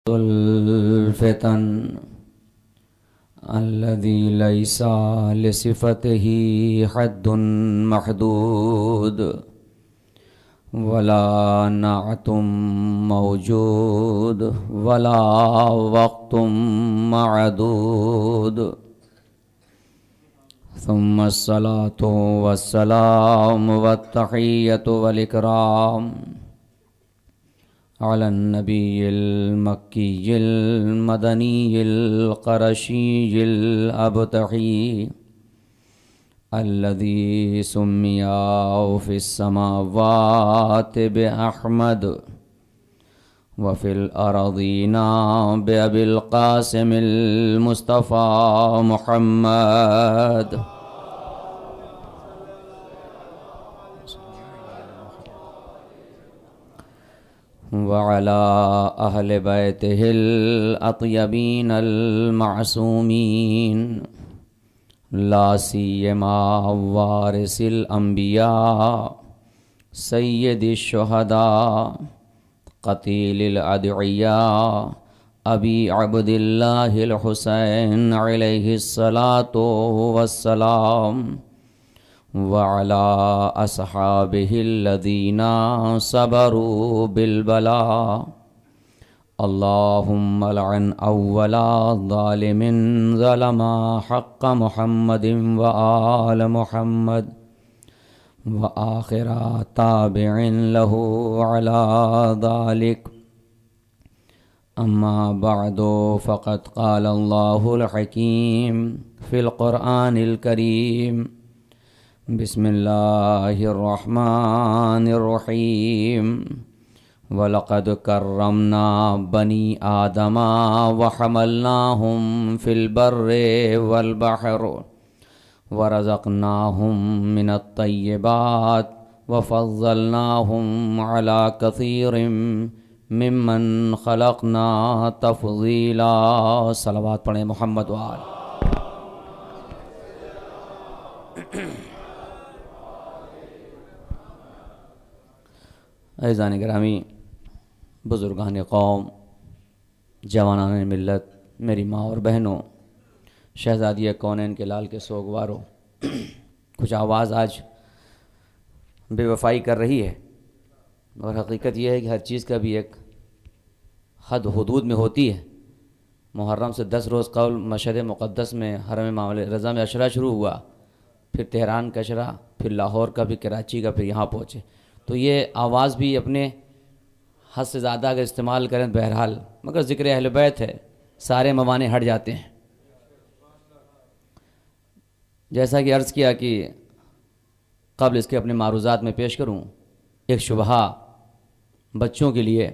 الفتن الذي ليس لصفته حد محدود ولا نعت موجود ولا وقت معدود ثم الصلاة والسلام والتحية والإكرام على النبي المكي المدني القرشي الأبتحي الذي سمي في السماوات بأحمد وفي الأرضين بأبي القاسم المصطفى محمد وعلى أهل بيته الأطيبين المعصومين لا سيما وارث الأنبياء سيد الشهداء قتيل الأدعياء أبي عبد الله الحسين عليه الصلاة والسلام وعلى أصحابه الذين صبروا بالبلاء اللهم لعن أول ظالم ظلم حق محمد وآل محمد وآخر تابع له على ذلك أما بعد فقد قال الله الحكيم في القرآن الكريم بسم الله الرحمن الرحيم وَلَقَدْ كَرَّمْنَا بَنِي آدَمَ وَحَمَلْنَاهُمْ فِي الْبَرِّ وَالْبَحْرِ وَرَزَقْنَاهُمْ مِنَ الطَّيِّبَاتِ وَفَضَّلْنَاهُمْ عَلَى كَثِيرٍ مِّمَّنْ خَلَقْنَا تَفْضِيلًا صلوات پڑھیں محمد وآل عزیزان گرامی، بزرگان قوم، جوانان ملت، میری ماں اور بہنوں، شہزادی کونین کے لال کے سوگواروں، کچھ آواز آج بے وفائی کر رہی ہے، اور حقیقت یہ ہے کہ ہر چیز کا بھی ایک حد حدود میں ہوتی ہے۔ محرم سے 10 روز قبل مشہد مقدس میں حرم معاملے رضا میں عشرہ شروع ہوا، پھر تہران کا عشرہ، پھر لاہور کا، پھر کراچی کا، پھر یہاں پہنچے، تو یہ آواز بھی اپنے حد سے زیادہ اگر استعمال کریں بہرحال، مگر ذکر اہل بیت ہے، سارے موانع ہٹ جاتے ہیں۔ جیسا کہ عرض کیا کہ قبل اس کے اپنے معروضات میں پیش کروں، ایک شبہہ بچوں کے لیے،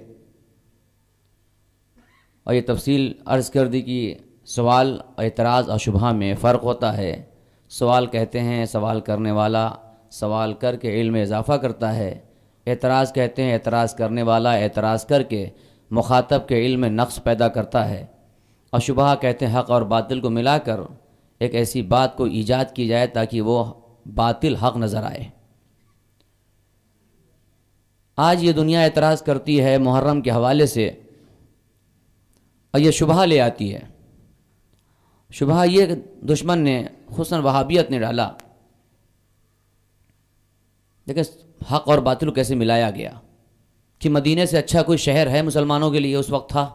اور یہ تفصیل عرض کر دی کہ سوال، اعتراض اور شبہہ میں فرق ہوتا ہے۔ سوال کہتے ہیں سوال کرنے والا سوال کر کے علم میں اضافہ کرتا ہے، اعتراض کہتے ہیں اعتراض کرنے والا اعتراض کر کے مخاطب کے علم میں نقص پیدا کرتا ہے، اور شبہہ کہتے ہیں حق اور باطل کو ملا کر ایک ایسی بات کو ایجاد کی جائے تاکہ وہ باطل حق نظر آئے۔ آج یہ دنیا اعتراض کرتی ہے محرم کے حوالے سے، اور یہ شبہہ لے آتی ہے۔ شبہہ یہ کہ دشمن نے، خصوصاً وہابیت نے ڈالا، لیکن حق اور باطل کو کیسے ملایا گیا کہ مدینے سے اچھا کوئی شہر ہے مسلمانوں کے لیے؟ اس وقت تھا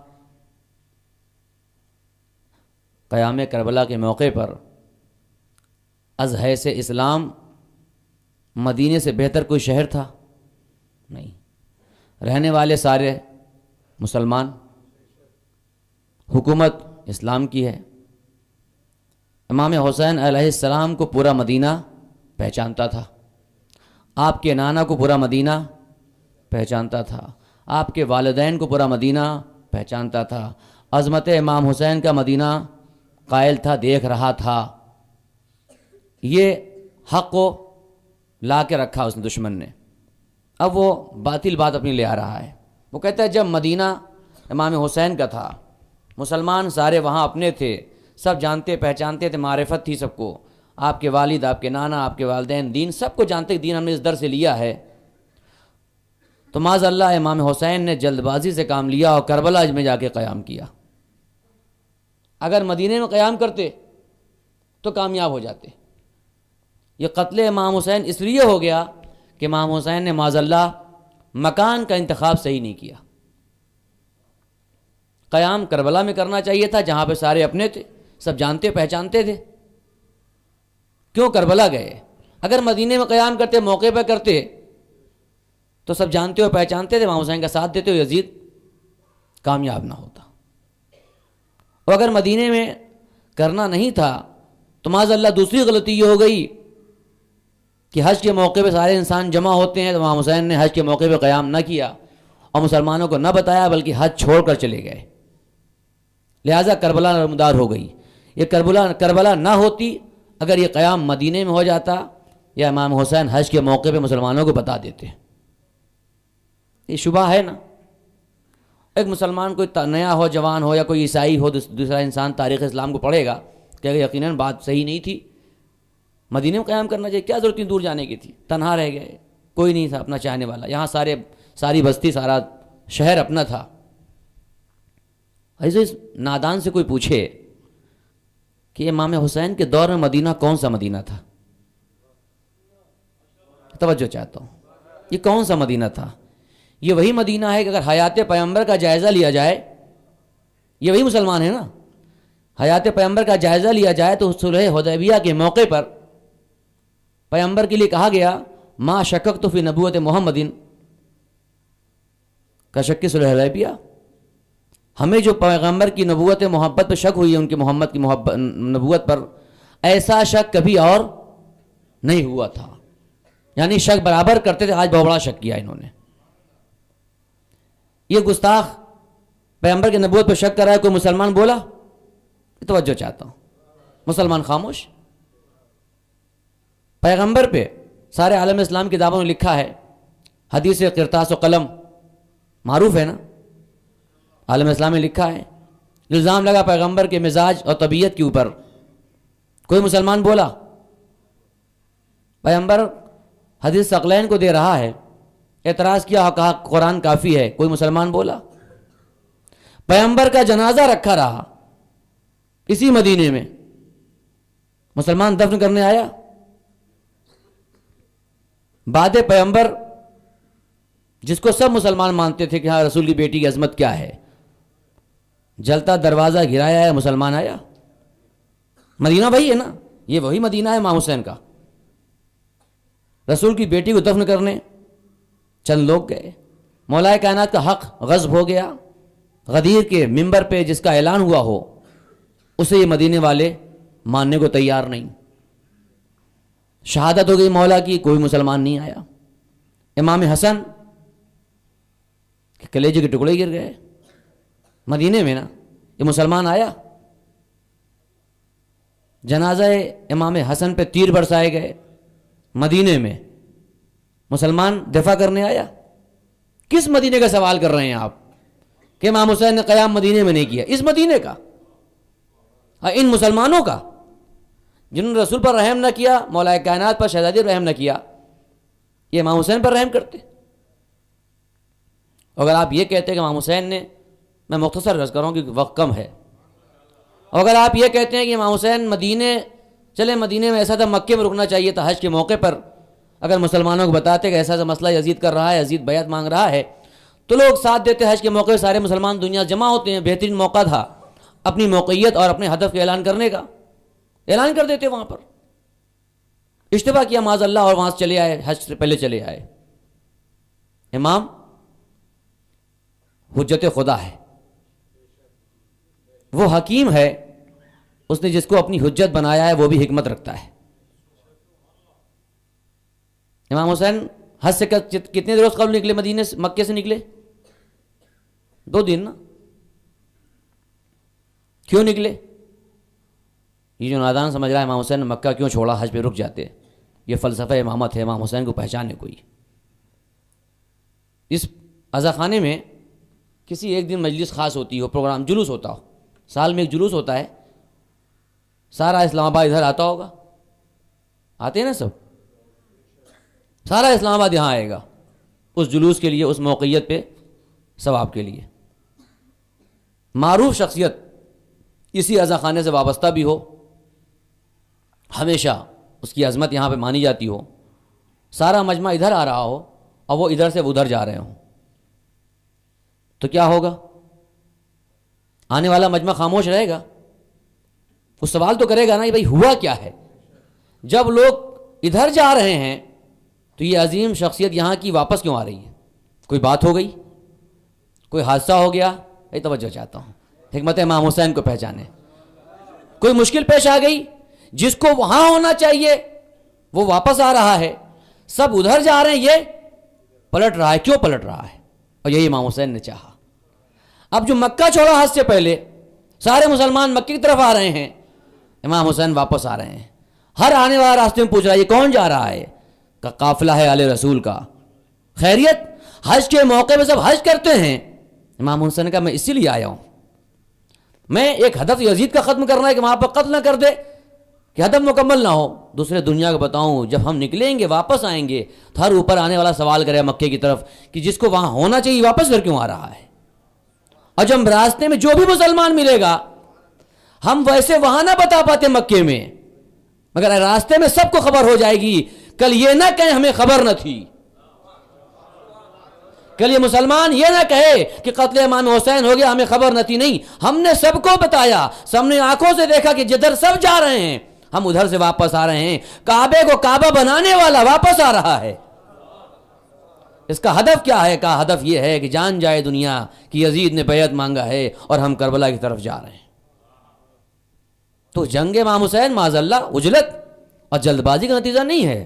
قیام کربلا کے موقع پر، از حیث اسلام مدینے سے بہتر کوئی شہر تھا؟ نہیں، رہنے والے سارے مسلمان، حکومت اسلام کی ہے۔ امام حسین علیہ السلام کو پورا مدینہ پہچانتا تھا، آپ کے نانا کو پورا مدینہ پہچانتا تھا، آپ کے والدین کو پورا مدینہ پہچانتا تھا، عظمت امام حسین کا مدینہ قائل تھا، دیکھ رہا تھا۔ یہ حق کو لا کے رکھا اس نے دشمن نے، اب وہ باطل بات اپنی لے آ رہا ہے۔ وہ کہتا ہے جب مدینہ امام حسین کا تھا، مسلمان سارے وہاں اپنے تھے، سب جانتے پہچانتے تھے، معرفت تھی سب کو، آپ کے والد، آپ کے نانا، آپ کے والدین، دین سب کو جانتے کہ دین ہم نے اس در سے لیا ہے، تو معاذ اللہ امام حسین نے جلد بازی سے کام لیا اور کربلا میں جا کے قیام کیا. اگر مدینے میں قیام کرتے تو کامیاب ہو جاتے. یہ قتل امام حسین اس لیے ہو گیا کہ امام حسین نے معاذ اللہ مکان کا انتخاب صحیح نہیں کیا. قیام کربلا میں کرنا چاہیے تھا جہاں پہ سارے اپنے تھے, سب جانتے پہچانتے تھے. کیوں کربلا گئے؟ اگر مدینے میں قیام کرتے, موقع پہ کرتے, تو سب جانتے ہو پہچانتے تھے, امام حسین کا ساتھ دیتے ہو, یزید کامیاب نہ ہوتا. اور اگر مدینے میں کرنا نہیں تھا تو معاذ اللہ دوسری غلطی یہ ہو گئی کہ حج کے موقع پہ سارے انسان جمع ہوتے ہیں, تو امام حسین نے حج کے موقع پہ قیام نہ کیا اور مسلمانوں کو نہ بتایا, بلکہ حج چھوڑ کر چلے گئے. لہٰذا کربلا نمودار ہو گئی. یہ کربلا نہ ہوتی اگر یہ قیام مدینے میں ہو جاتا یا امام حسین حج کے موقع پہ مسلمانوں کو بتا دیتے. یہ شبہ ہے نا. ایک مسلمان کوئی نیا ہو, جوان ہو, یا کوئی عیسائی ہو, دوسرا انسان تاریخ اسلام کو پڑھے گا کہ یقیناً بات صحیح نہیں تھی, مدینے میں قیام کرنا چاہیے, کیا ضرورت تھی دور جانے کی تھی, تنہا رہ گئے, کوئی نہیں تھا اپنا چاہنے والا, یہاں ساری بستی, سارا شہر اپنا تھا. ایسے نادان سے کوئی پوچھے کہ امام حسین کے دور میں مدینہ کون سا مدینہ تھا؟ توجہ چاہتا ہوں, یہ کون سا مدینہ تھا؟ یہ وہی مدینہ ہے کہ اگر حیات پیغمبر کا جائزہ لیا جائے, یہ وہی مسلمان ہے نا, حیات پیغمبر کا جائزہ لیا جائے تو صلح حدیبیہ کے موقع پر پیغمبر کے لیے کہا گیا ما شککت فی نبوت محمدین کا شک کی صلح حدیبیہ. ہمیں جو پیغمبر کی نبوت محبت پہ شک ہوئی ہے, ان کی محمد کی نبوت پر, ایسا شک کبھی اور نہیں ہوا تھا. یعنی شک برابر کرتے تھے, آج بہت بڑا شک کیا انہوں نے. یہ گستاخ پیغمبر کی نبوت پہ شک کر رہا ہے, کوئی مسلمان بولا؟ توجہ چاہتا ہوں, مسلمان خاموش. پیغمبر پہ سارے عالم اسلام کتابوں میں لکھا ہے, حدیث قرطاس و قلم معروف ہے نا, عالم اسلام میں لکھا ہے. الزام لگا پیغمبر کے مزاج اور طبیعت کے اوپر, کوئی مسلمان بولا؟ پیغمبر حدیث ثقلین کو دے رہا ہے, اعتراض کیا اور کہا قرآن کافی ہے, کوئی مسلمان بولا؟ پیغمبر کا جنازہ رکھا رہا اسی مدینے میں, مسلمان دفن کرنے آیا؟ بعد پیغمبر جس کو سب مسلمان مانتے تھے کہ ہاں رسول کی بیٹی کی عظمت کیا ہے, جلتا دروازہ گرایا ہے, مسلمان آیا؟ مدینہ وہی ہے نا, یہ وہی مدینہ ہے امام حسین کا. رسول کی بیٹی کو دفن کرنے چند لوگ گئے, مولا کائنات کا حق غصب ہو گیا. غدیر کے منبر پہ جس کا اعلان ہوا ہو اسے یہ مدینے والے ماننے کو تیار نہیں. شہادت ہو گئی مولا کی, کوئی مسلمان نہیں آیا. امام حسن کے کلیجے کے ٹکڑے گر گئے مدینے میں نا, یہ مسلمان آیا؟ جنازہ امام حسن پہ تیر برسائے گئے مدینے میں, مسلمان دفاع کرنے آیا؟ کس مدینے کا سوال کر رہے ہیں آپ کہ امام حسین نے قیام مدینے میں نہیں کیا؟ اس مدینے کا, ان مسلمانوں کا جنہوں نے رسول پر رحم نہ کیا, مولا کائنات پر شہزادی پر رحم نہ کیا, یہ امام حسین پر رحم کرتے. اگر آپ یہ کہتے کہ امام حسین نے, میں مختصر عرض کروں کہ وقت کم ہے, اگر آپ یہ کہتے ہیں کہ امام حسین مدینے چلے, مدینے میں ایسا تھا, مکے میں رکنا چاہیے تھا حج کے موقع پر, اگر مسلمانوں کو بتاتے کہ ایسا ایسا مسئلہ یزید کر رہا ہے, یزید بیعت مانگ رہا ہے, تو لوگ ساتھ دیتے. حج کے موقع سارے مسلمان دنیا جمع ہوتے ہیں, بہترین موقع تھا اپنی موقعیت اور اپنے ہدف کا اعلان کرنے کا, اعلان کر دیتے. وہاں پر اشتباہ کیا معاذ اللہ اور وہاں سے چلے آئے, حج سے پہلے چلے آئے. امام حجت خدا ہے, وہ حکیم ہے, اس نے جس کو اپنی حجت بنایا ہے وہ بھی حکمت رکھتا ہے. امام حسین حج سے کتنے روز قبل نکلے مدینے سے, مکے سے نکلے؟ 2 دن نا. کیوں نکلے؟ یہ جو نادان سمجھ رہا ہے امام حسین نے مکہ کیوں چھوڑا, حج پہ رک جاتے, یہ فلسفہ امامت ہے. امام حسین کو پہچانے کوئی. اس عزا خانے میں کسی ایک دن مجلس خاص ہوتی ہو, پروگرام, جلوس ہوتا ہو, سال میں ایک جلوس ہوتا ہے, سارا اسلام آباد ادھر آتا ہوگا, آتے ہیں نا سب, سارا اسلام آباد یہاں آئے گا. اس جلوس کے لیے، اس موقعیت پہ ثواب کے لیے. معروف شخصیت اسی عزا خانے سے وابستہ بھی ہو، ہمیشہ اس کی عظمت یہاں پہ مانی جاتی ہو، سارا مجمع ادھر آ رہا ہو اور وہ ادھر سے ادھر جا رہے ہوں، تو کیا ہوگا؟ آنے والا مجمع خاموش رہے گا؟ وہ سوال تو کرے گا نا، بھائی ہوا کیا ہے؟ جب لوگ ادھر جا رہے ہیں تو یہ عظیم شخصیت یہاں کی واپس کیوں آ رہی ہے؟ کوئی بات ہو گئی، کوئی حادثہ ہو گیا؟ یہ توجہ چاہتا ہوں، حکمت امام حسین کو پہچانے. کوئی مشکل پیش آ گئی، جس کو وہاں ہونا چاہیے وہ واپس آ رہا ہے، سب ادھر جا رہے ہیں، یہ پلٹ رہا ہے. کیوں پلٹ رہا ہے؟ اور یہی امام حسین نے چاہا. اب جو مکہ چھوڑا حج سے پہلے، سارے مسلمان مکے کی طرف آ رہے ہیں، امام حسین واپس آ رہے ہیں. ہر آنے والا راستے میں پوچھ رہا ہے یہ کون جا رہا ہے؟ کہ قافلہ ہے آل رسول کا. خیریت؟ حج کے موقع پہ سب حج کرتے ہیں. امام حسین نے کہا میں اسی لیے آیا ہوں، میں ایک ہدف یزید کا ختم کرنا ہے کہ وہاں پر قتل نہ کر دے، کہ ہدف مکمل نہ ہو. دوسرے دنیا کو بتاؤں جب ہم نکلیں گے واپس آئیں گے تو ہر اوپر آنے والا سوال کرے مکے کی طرف کہ جس کو وہاں ہونا چاہیے واپس پھر کیوں آ رہا ہے؟ اور جب راستے میں جو بھی مسلمان ملے گا ہم ویسے وہاں نہ بتا پاتے مکے میں، مگر راستے میں سب کو خبر ہو جائے گی. کل یہ نہ کہیں ہمیں خبر نہ تھی، کل یہ مسلمان یہ نہ کہے کہ قتل امام حسین ہو گیا ہمیں خبر نہ تھی. نہیں، ہم نے سب کو بتایا، سب نے آنکھوں سے دیکھا کہ جدھر سب جا رہے ہیں ہم ادھر سے واپس آ رہے ہیں. کعبے کو کعبہ بنانے والا واپس آ رہا ہے. اس کا ہدف کیا ہے؟ کا ہدف یہ ہے کہ جان جائے دنیا کہ یزید نے بیعت مانگا ہے اور ہم کربلا کی طرف جا رہے ہیں. تو جنگ امام حسین معاذ اللہ عجلت اور جلد بازی کا نتیجہ نہیں ہے،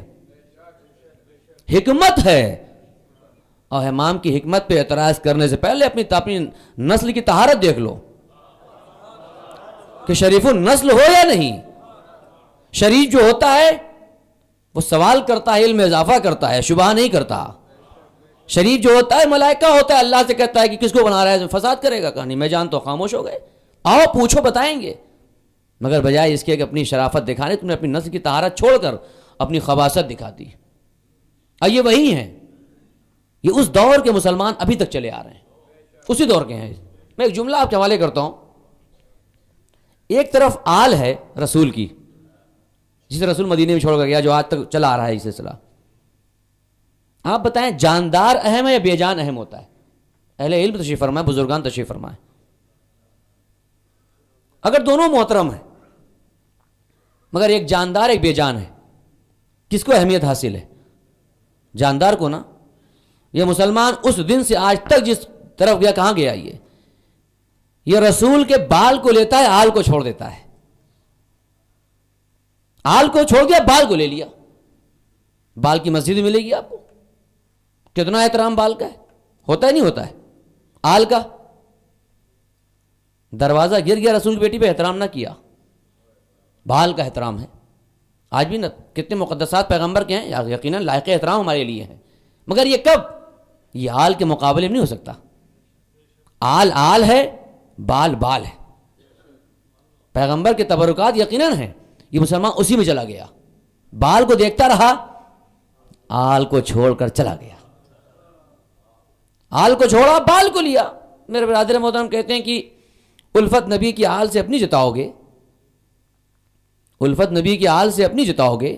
حکمت ہے. اور امام کی حکمت پہ اعتراض کرنے سے پہلے اپنی نسل کی طہارت دیکھ لو کہ شریف النسل ہو یا نہیں. شریف جو ہوتا ہے وہ سوال کرتا ہے، علم میں اضافہ کرتا ہے، شبہ نہیں کرتا. شریف جو ہوتا ہے ملائکہ ہوتا ہے، اللہ سے کہتا ہے کہ کس کو بنا رہا ہے، فساد کرے گا کہانی میں جانتا ہوں. خاموش ہو گئے، آؤ پوچھو بتائیں گے. مگر بجائے اس کے کہ اپنی شرافت دکھانے تم نے اپنی نسل کی طہارت چھوڑ کر اپنی خباثت دکھاتی. اور یہ وہی ہیں، یہ اس دور کے مسلمان ابھی تک چلے آ رہے ہیں، اسی دور کے ہیں. میں ایک جملہ آپ کے حوالے کرتا ہوں. ایک طرف آل ہے رسول کی، جسے رسول مدینے میں چھوڑ کر گیا، جو آج تک چلا آ رہا ہے یہ سلسلہ. آپ بتائیں جاندار اہم ہے یا بے جان اہم ہوتا ہے؟ اہل علم تشریف فرمائے، بزرگان تشریف فرمائے. اگر دونوں محترم ہیں مگر ایک جاندار ایک بے جان ہے، کس کو اہمیت حاصل ہے؟ جاندار کو نا. یہ مسلمان اس دن سے آج تک جس طرف گیا کہاں گیا؟ یہ رسول کے بال کو لیتا ہے، آل کو چھوڑ دیتا ہے. آل کو چھوڑ دیا، بال کو لے لیا. بال کی مسجد ملے گی آپ کو. کتنا احترام بال کا ہے، ہوتا ہے نہیں ہوتا ہے؟ آل کا دروازہ گر گیا، رسول کی بیٹی پہ احترام نہ کیا. بال کا احترام ہے. آج بھی نہ کتنے مقدسات پیغمبر کے ہیں، یقیناً لائق احترام ہمارے لیے ہیں، مگر یہ کب؟ یہ آل کے مقابلے میں نہیں ہو سکتا. آل آل ہے، بال بال ہے. پیغمبر کے تبرکات یقیناً ہیں، یہ مسلمان اسی میں چلا گیا. بال کو دیکھتا رہا، آل کو چھوڑ کر چلا گیا. آل کو چھوڑا، بال کو لیا. میرے برادر محترم کہتے ہیں کہ الفت نبی کی آل سے اپنی جتاؤ گے، الفت نبی کی آل سے اپنی جتاؤ گے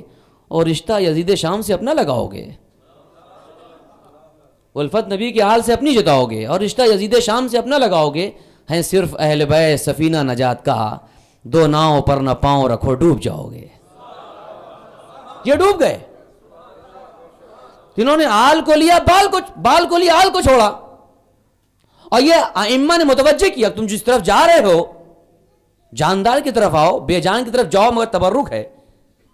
اور رشتہ یزید شام سے اپنا لگاؤ گے. الفت نبی کی آل سے اپنی جتاؤ گے اور رشتہ یزید شام سے اپنا لگاؤ گے. ہیں صرف اہل بیت سفینہ نجات کا، دو ناؤں پر نہ پاؤں رکھو ڈوب جاؤ گے. یہ ڈوب گئے جنہوں نے آل کو لیا، بال کو لیا، آل کو چھوڑا. اور یہ ائمہ نے متوجہ کیا تم جس طرف جا رہے ہو جاندار کی طرف آؤ، بے جان کی طرف جاؤ. مگر تبرک ہے،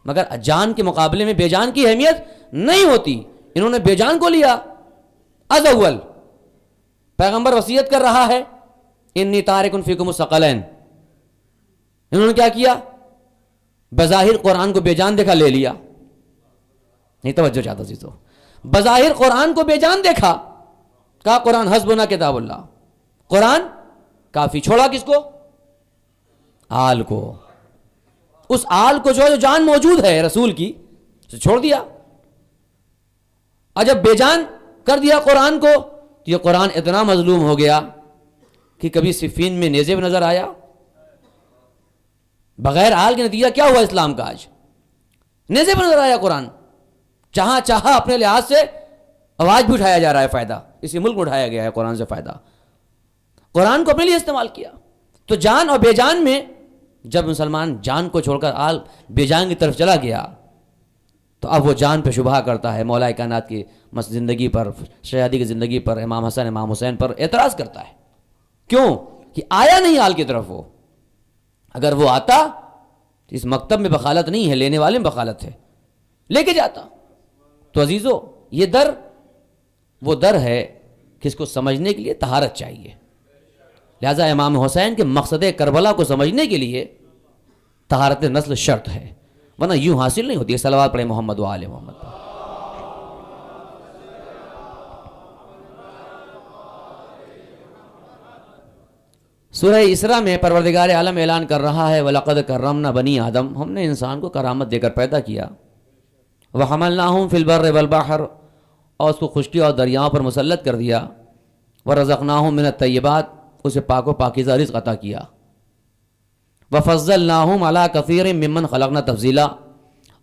مگر جان کے مقابلے میں بے جان کی اہمیت نہیں ہوتی. انہوں نے بے جان کو لیا. از اول پیغمبر وصیت کر رہا ہے انی تارک فیکم الثقلین. انہوں نے کیا کیا؟ بظاہر قرآن کو بے جان دیکھا، لے لیا. نہیں توجہ چاہتا سی تو بظاہر قرآن کو بے جان دیکھا، کہا قرآن حسبنا کتاب اللہ، قرآن کافی. چھوڑا کس کو؟ آل کو. اس آل کو جو جان موجود ہے رسول کی چھوڑ دیا. اور جب بے جان کر دیا قرآن کو تو یہ قرآن اتنا مظلوم ہو گیا کہ کبھی صفین میں نیزے پہ نظر آیا؟ بغیر آل کے نتیجہ کیا ہوا اسلام کا؟ آج نیزے پہ نظر آیا قرآن، جہاں چاہا اپنے لحاظ سے آواز بھی اٹھایا جا رہا ہے، فائدہ اسی ملک میں اٹھایا گیا ہے قرآن سے فائدہ، قرآن کو اپنے لیے استعمال کیا۔ تو جان اور بے جان میں جب مسلمان جان کو چھوڑ کر آل بے جان کی طرف چلا گیا تو اب وہ جان پہ شبہ کرتا ہے، مولا کائنات کی زندگی پر، شہزادی کی زندگی پر، امام حسن امام حسین پر اعتراض کرتا ہے۔ کیوں کہ آیا نہیں آل کی طرف وہ، اگر وہ آتا تو اس مکتب میں بخالت نہیں ہے، لینے والے میں بخالت ہے، لے کے جاتا۔ تو عزیزو یہ در وہ در ہے کہ اس کو سمجھنے کے لیے طہارت چاہیے، لہذا امام حسین کے مقصد کربلا کو سمجھنے کے لیے طہارت نسل شرط ہے، ورنہ یوں حاصل نہیں ہوتی ہے۔ صلوات پڑھیں محمد و آل محمد پر۔ سورہ اسراء میں پروردگار عالم اعلان کر رہا ہے وَلَقَدْ كَرَّمْنَا بَنِي آدم، ہم نے انسان کو کرامت دے کر پیدا کیا، وَحَمَلْنَاهُمْ فِي الْبَرِّ وَالْبَحْرِ، اور اس کو خشکی اور دریاؤں پر مسلط کر دیا، وَرَزَقْنَاهُمْ مِنَ الطَّيِّبَاتِ، اسے پاک و پاکیزہ رزق عطا کیا، وَفَضَّلْنَاهُمْ عَلَىٰ كَثِيرٍ مِّمَّنْ خَلَقْنَا تَفْضِيلًا،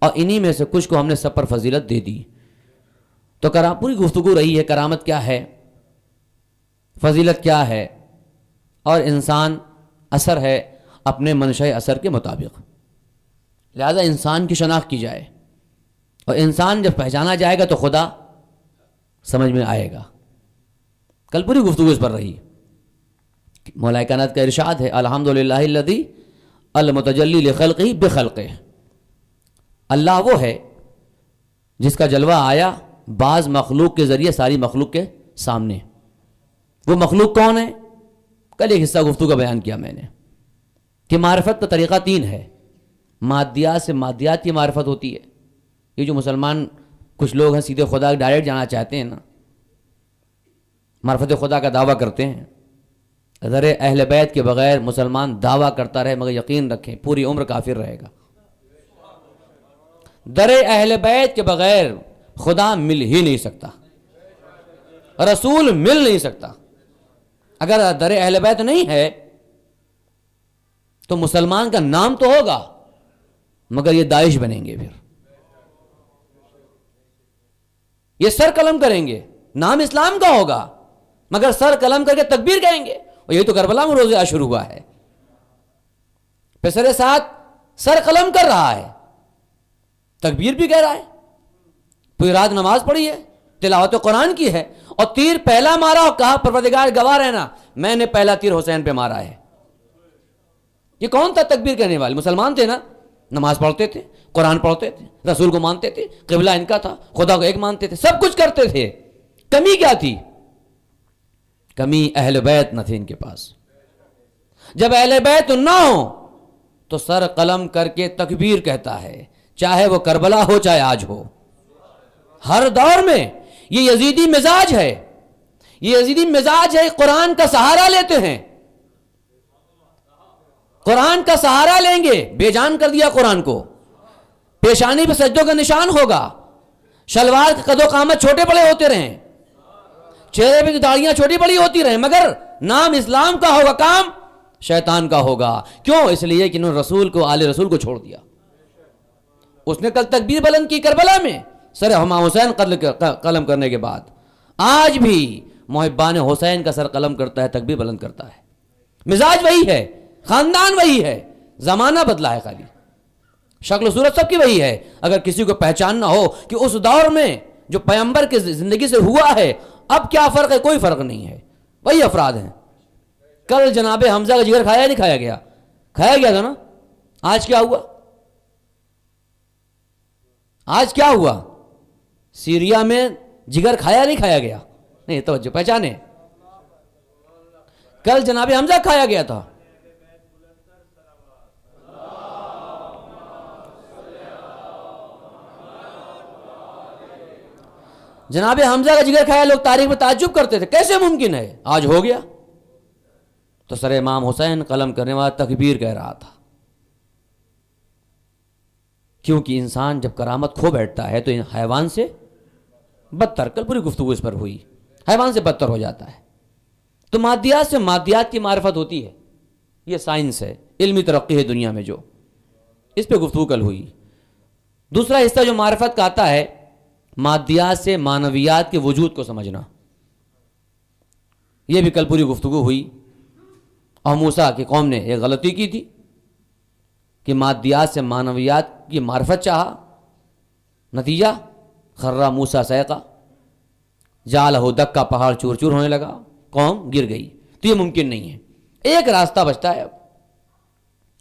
اور انہی میں سے کچھ کو ہم نے سب پر فضیلت دے دی۔ تو پوری گفتگو رہی ہے کرامت کیا ہے، فضیلت کیا ہے، اور انسان اثر ہے اپنے منشأ اثر کے مطابق، لہذا انسان کی شناخت کی جائے، اور انسان جب پہچانا جائے گا تو خدا سمجھ میں آئے گا۔ کل پوری گفتگو اس پر رہی۔ مولا کائنات کا ارشاد ہے الحمدللہ الذی المتجلی لخلقہ بخلقہ، اللہ وہ ہے جس کا جلوہ آیا بعض مخلوق کے ذریعے ساری مخلوق کے سامنے۔ وہ مخلوق کون ہے؟ کل ایک حصہ گفتگو کا بیان کیا میں نے کہ معرفت کا طریقہ تین ہے۔ مادیات سے مادیات کی معرفت ہوتی ہے، یہ جو مسلمان کچھ لوگ ہیں سیدھے خدا ڈائریکٹ جانا چاہتے ہیں نا، معرفت خدا کا دعویٰ کرتے ہیں۔ در اہل بیت کے بغیر مسلمان دعویٰ کرتا رہے مگر یقین رکھیں پوری عمر کافر رہے گا۔ در اہل بیت کے بغیر خدا مل ہی نہیں سکتا، رسول مل نہیں سکتا۔ اگر در اہل بیت نہیں ہے تو مسلمان کا نام تو ہوگا مگر یہ داعش بنیں گے، پھر یہ سر قلم کریں گے، نام اسلام کا ہوگا مگر سر قلم کر کے تکبیر کہیں گے، اور یہی تو کربلا میں روز عاشور ہوا ہے۔ پسر ساتھ سر قلم کر رہا ہے، تکبیر بھی کہہ رہا ہے، پوری رات نماز پڑھی ہے، تلاوت قرآن کی ہے، اور تیر پہلا مارا اور کہا پروردگار گواہ رہنا میں نے پہلا تیر حسین پہ مارا ہے۔ یہ کون تھا تکبیر کہنے والے؟ مسلمان تھے نا، نماز پڑھتے تھے، قرآن پڑھتے تھے، رسول کو مانتے تھے، قبلہ ان کا تھا، خدا کو ایک مانتے تھے، سب کچھ کرتے تھے۔ کمی کیا تھی؟ کمی اہل بیت نہ تھے ان کے پاس۔ جب اہل بیت نہ ہو تو سر قلم کر کے تکبیر کہتا ہے، چاہے وہ کربلا ہو چاہے آج ہو، ہر دور میں۔ یہ یزیدی مزاج ہے، یہ یزیدی مزاج ہے، قرآن کا سہارا لیتے ہیں، قرآن کا سہارا لیں گے، بے جان کر دیا قرآن کو، پیشانی پہ سجدوں کا نشان ہوگا، شلوار کے قد و قامت چھوٹے بڑے ہوتے رہیں، چہرے پہ داڑیاں چھوٹی بڑی ہوتی رہیں، مگر نام اسلام کا ہوگا، کام شیطان کا ہوگا۔ کیوں؟ اس لیے کہ انہوں نے رسول کو، آل رسول کو چھوڑ دیا۔ اس نے کل تکبیر بلند کی کربلا میں سر امام حسین قلم کرنے کے بعد، آج بھی محبان حسین کا سر قلم کرتا ہے، تکبیر بلند کرتا ہے۔ مزاج وہی ہے، خاندان وہی ہے، زمانہ بدلا ہے، خالی شکل و صورت سب کی وہی ہے۔ اگر کسی کو پہچاننا ہو کہ اس دور میں جو پیغمبر کی زندگی سے ہوا ہے اب کیا فرق ہے، کوئی فرق نہیں ہے، وہی افراد ہیں۔ کل جناب حمزہ کا جگر کھایا نہیں کھایا گیا؟ کھایا گیا تھا نا۔ آج کیا ہوا؟ آج کیا ہوا؟ سیریا میں جگر کھایا نہیں کھایا گیا؟ نہیں، توجہ پہچانے، کل جناب حمزہ کھایا گیا تھا۔ جناب حمزہ کا جگر کھایا، لوگ تاریخ میں تعجب کرتے تھے کیسے ممکن ہے، آج ہو گیا۔ تو سر امام حسین قلم کرنے والا تکبیر کہہ رہا تھا، کیونکہ انسان جب کرامت کھو بیٹھتا ہے تو حیوان سے بدتر، کل پوری گفتگو اس پر ہوئی، حیوان سے بدتر ہو جاتا ہے۔ تو مادیات سے مادیات کی معرفت ہوتی ہے، یہ سائنس ہے، علمی ترقی ہے دنیا میں، جو اس پہ گفتگو کل ہوئی۔ دوسرا حصہ جو معرفت کا آتا ہے، مادیات سے معنویات کے وجود کو سمجھنا، یہ بھی کل پوری گفتگو ہوئی۔ اور موسیٰ کی قوم نے ایک غلطی کی تھی کہ مادیات سے معنویات کی معرفت چاہا، نتیجہ خرّ موسیٰ صعقہ، جعلہ دکا، پہاڑ چور چور ہونے لگا، قوم گر گئی۔ تو یہ ممکن نہیں ہے۔ ایک راستہ بچتا ہے اب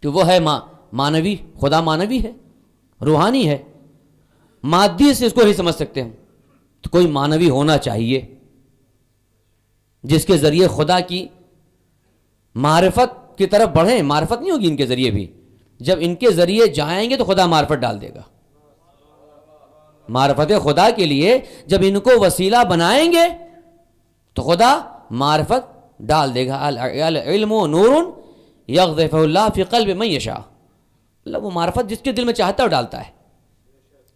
کہ وہ ہے معنوی، خدا معنوی ہے، روحانی ہے، مادی سے اس کو نہیں سمجھ سکتے ہم، تو کوئی معنوی ہونا چاہیے جس کے ذریعے خدا کی معرفت کی طرف بڑھیں۔ معرفت نہیں ہوگی ان کے ذریعے بھی، جب ان کے ذریعے جائیں گے تو خدا معرفت ڈال دے گا۔ معرفت خدا کے لیے جب ان کو وسیلہ بنائیں گے تو خدا معرفت ڈال دے گا۔ العلم نور یقذف اللہ فی قلب من یشاء، اللہ وہ معرفت جس کے دل میں چاہتا ہے ڈالتا ہے،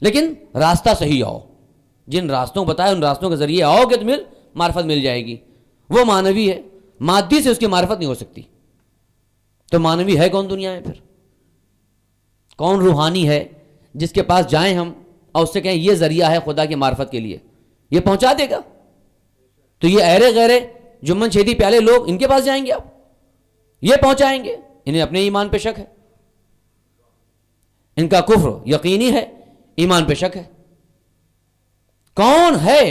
لیکن راستہ صحیح آؤ، جن راستوں کو بتایا ان راستوں کے ذریعے آؤ گے تو معرفت مل جائے گی۔ وہ معنوی ہے، مادی سے اس کی معرفت نہیں ہو سکتی۔ تو معنوی ہے کون دنیا میں؟ پھر کون روحانی ہے جس کے پاس جائیں ہم اور اس سے کہیں یہ ذریعہ ہے خدا کی معرفت کے لیے، یہ پہنچا دے گا؟ تو یہ ایرے غیرے جمن چھیدی پیالے لوگ، ان کے پاس جائیں گے آپ، یہ پہنچائیں گے؟ انہیں اپنے ایمان پہ شک ہے، ان کا کفر یقینی ہے، ایمان پہ شک ہے۔ کون ہے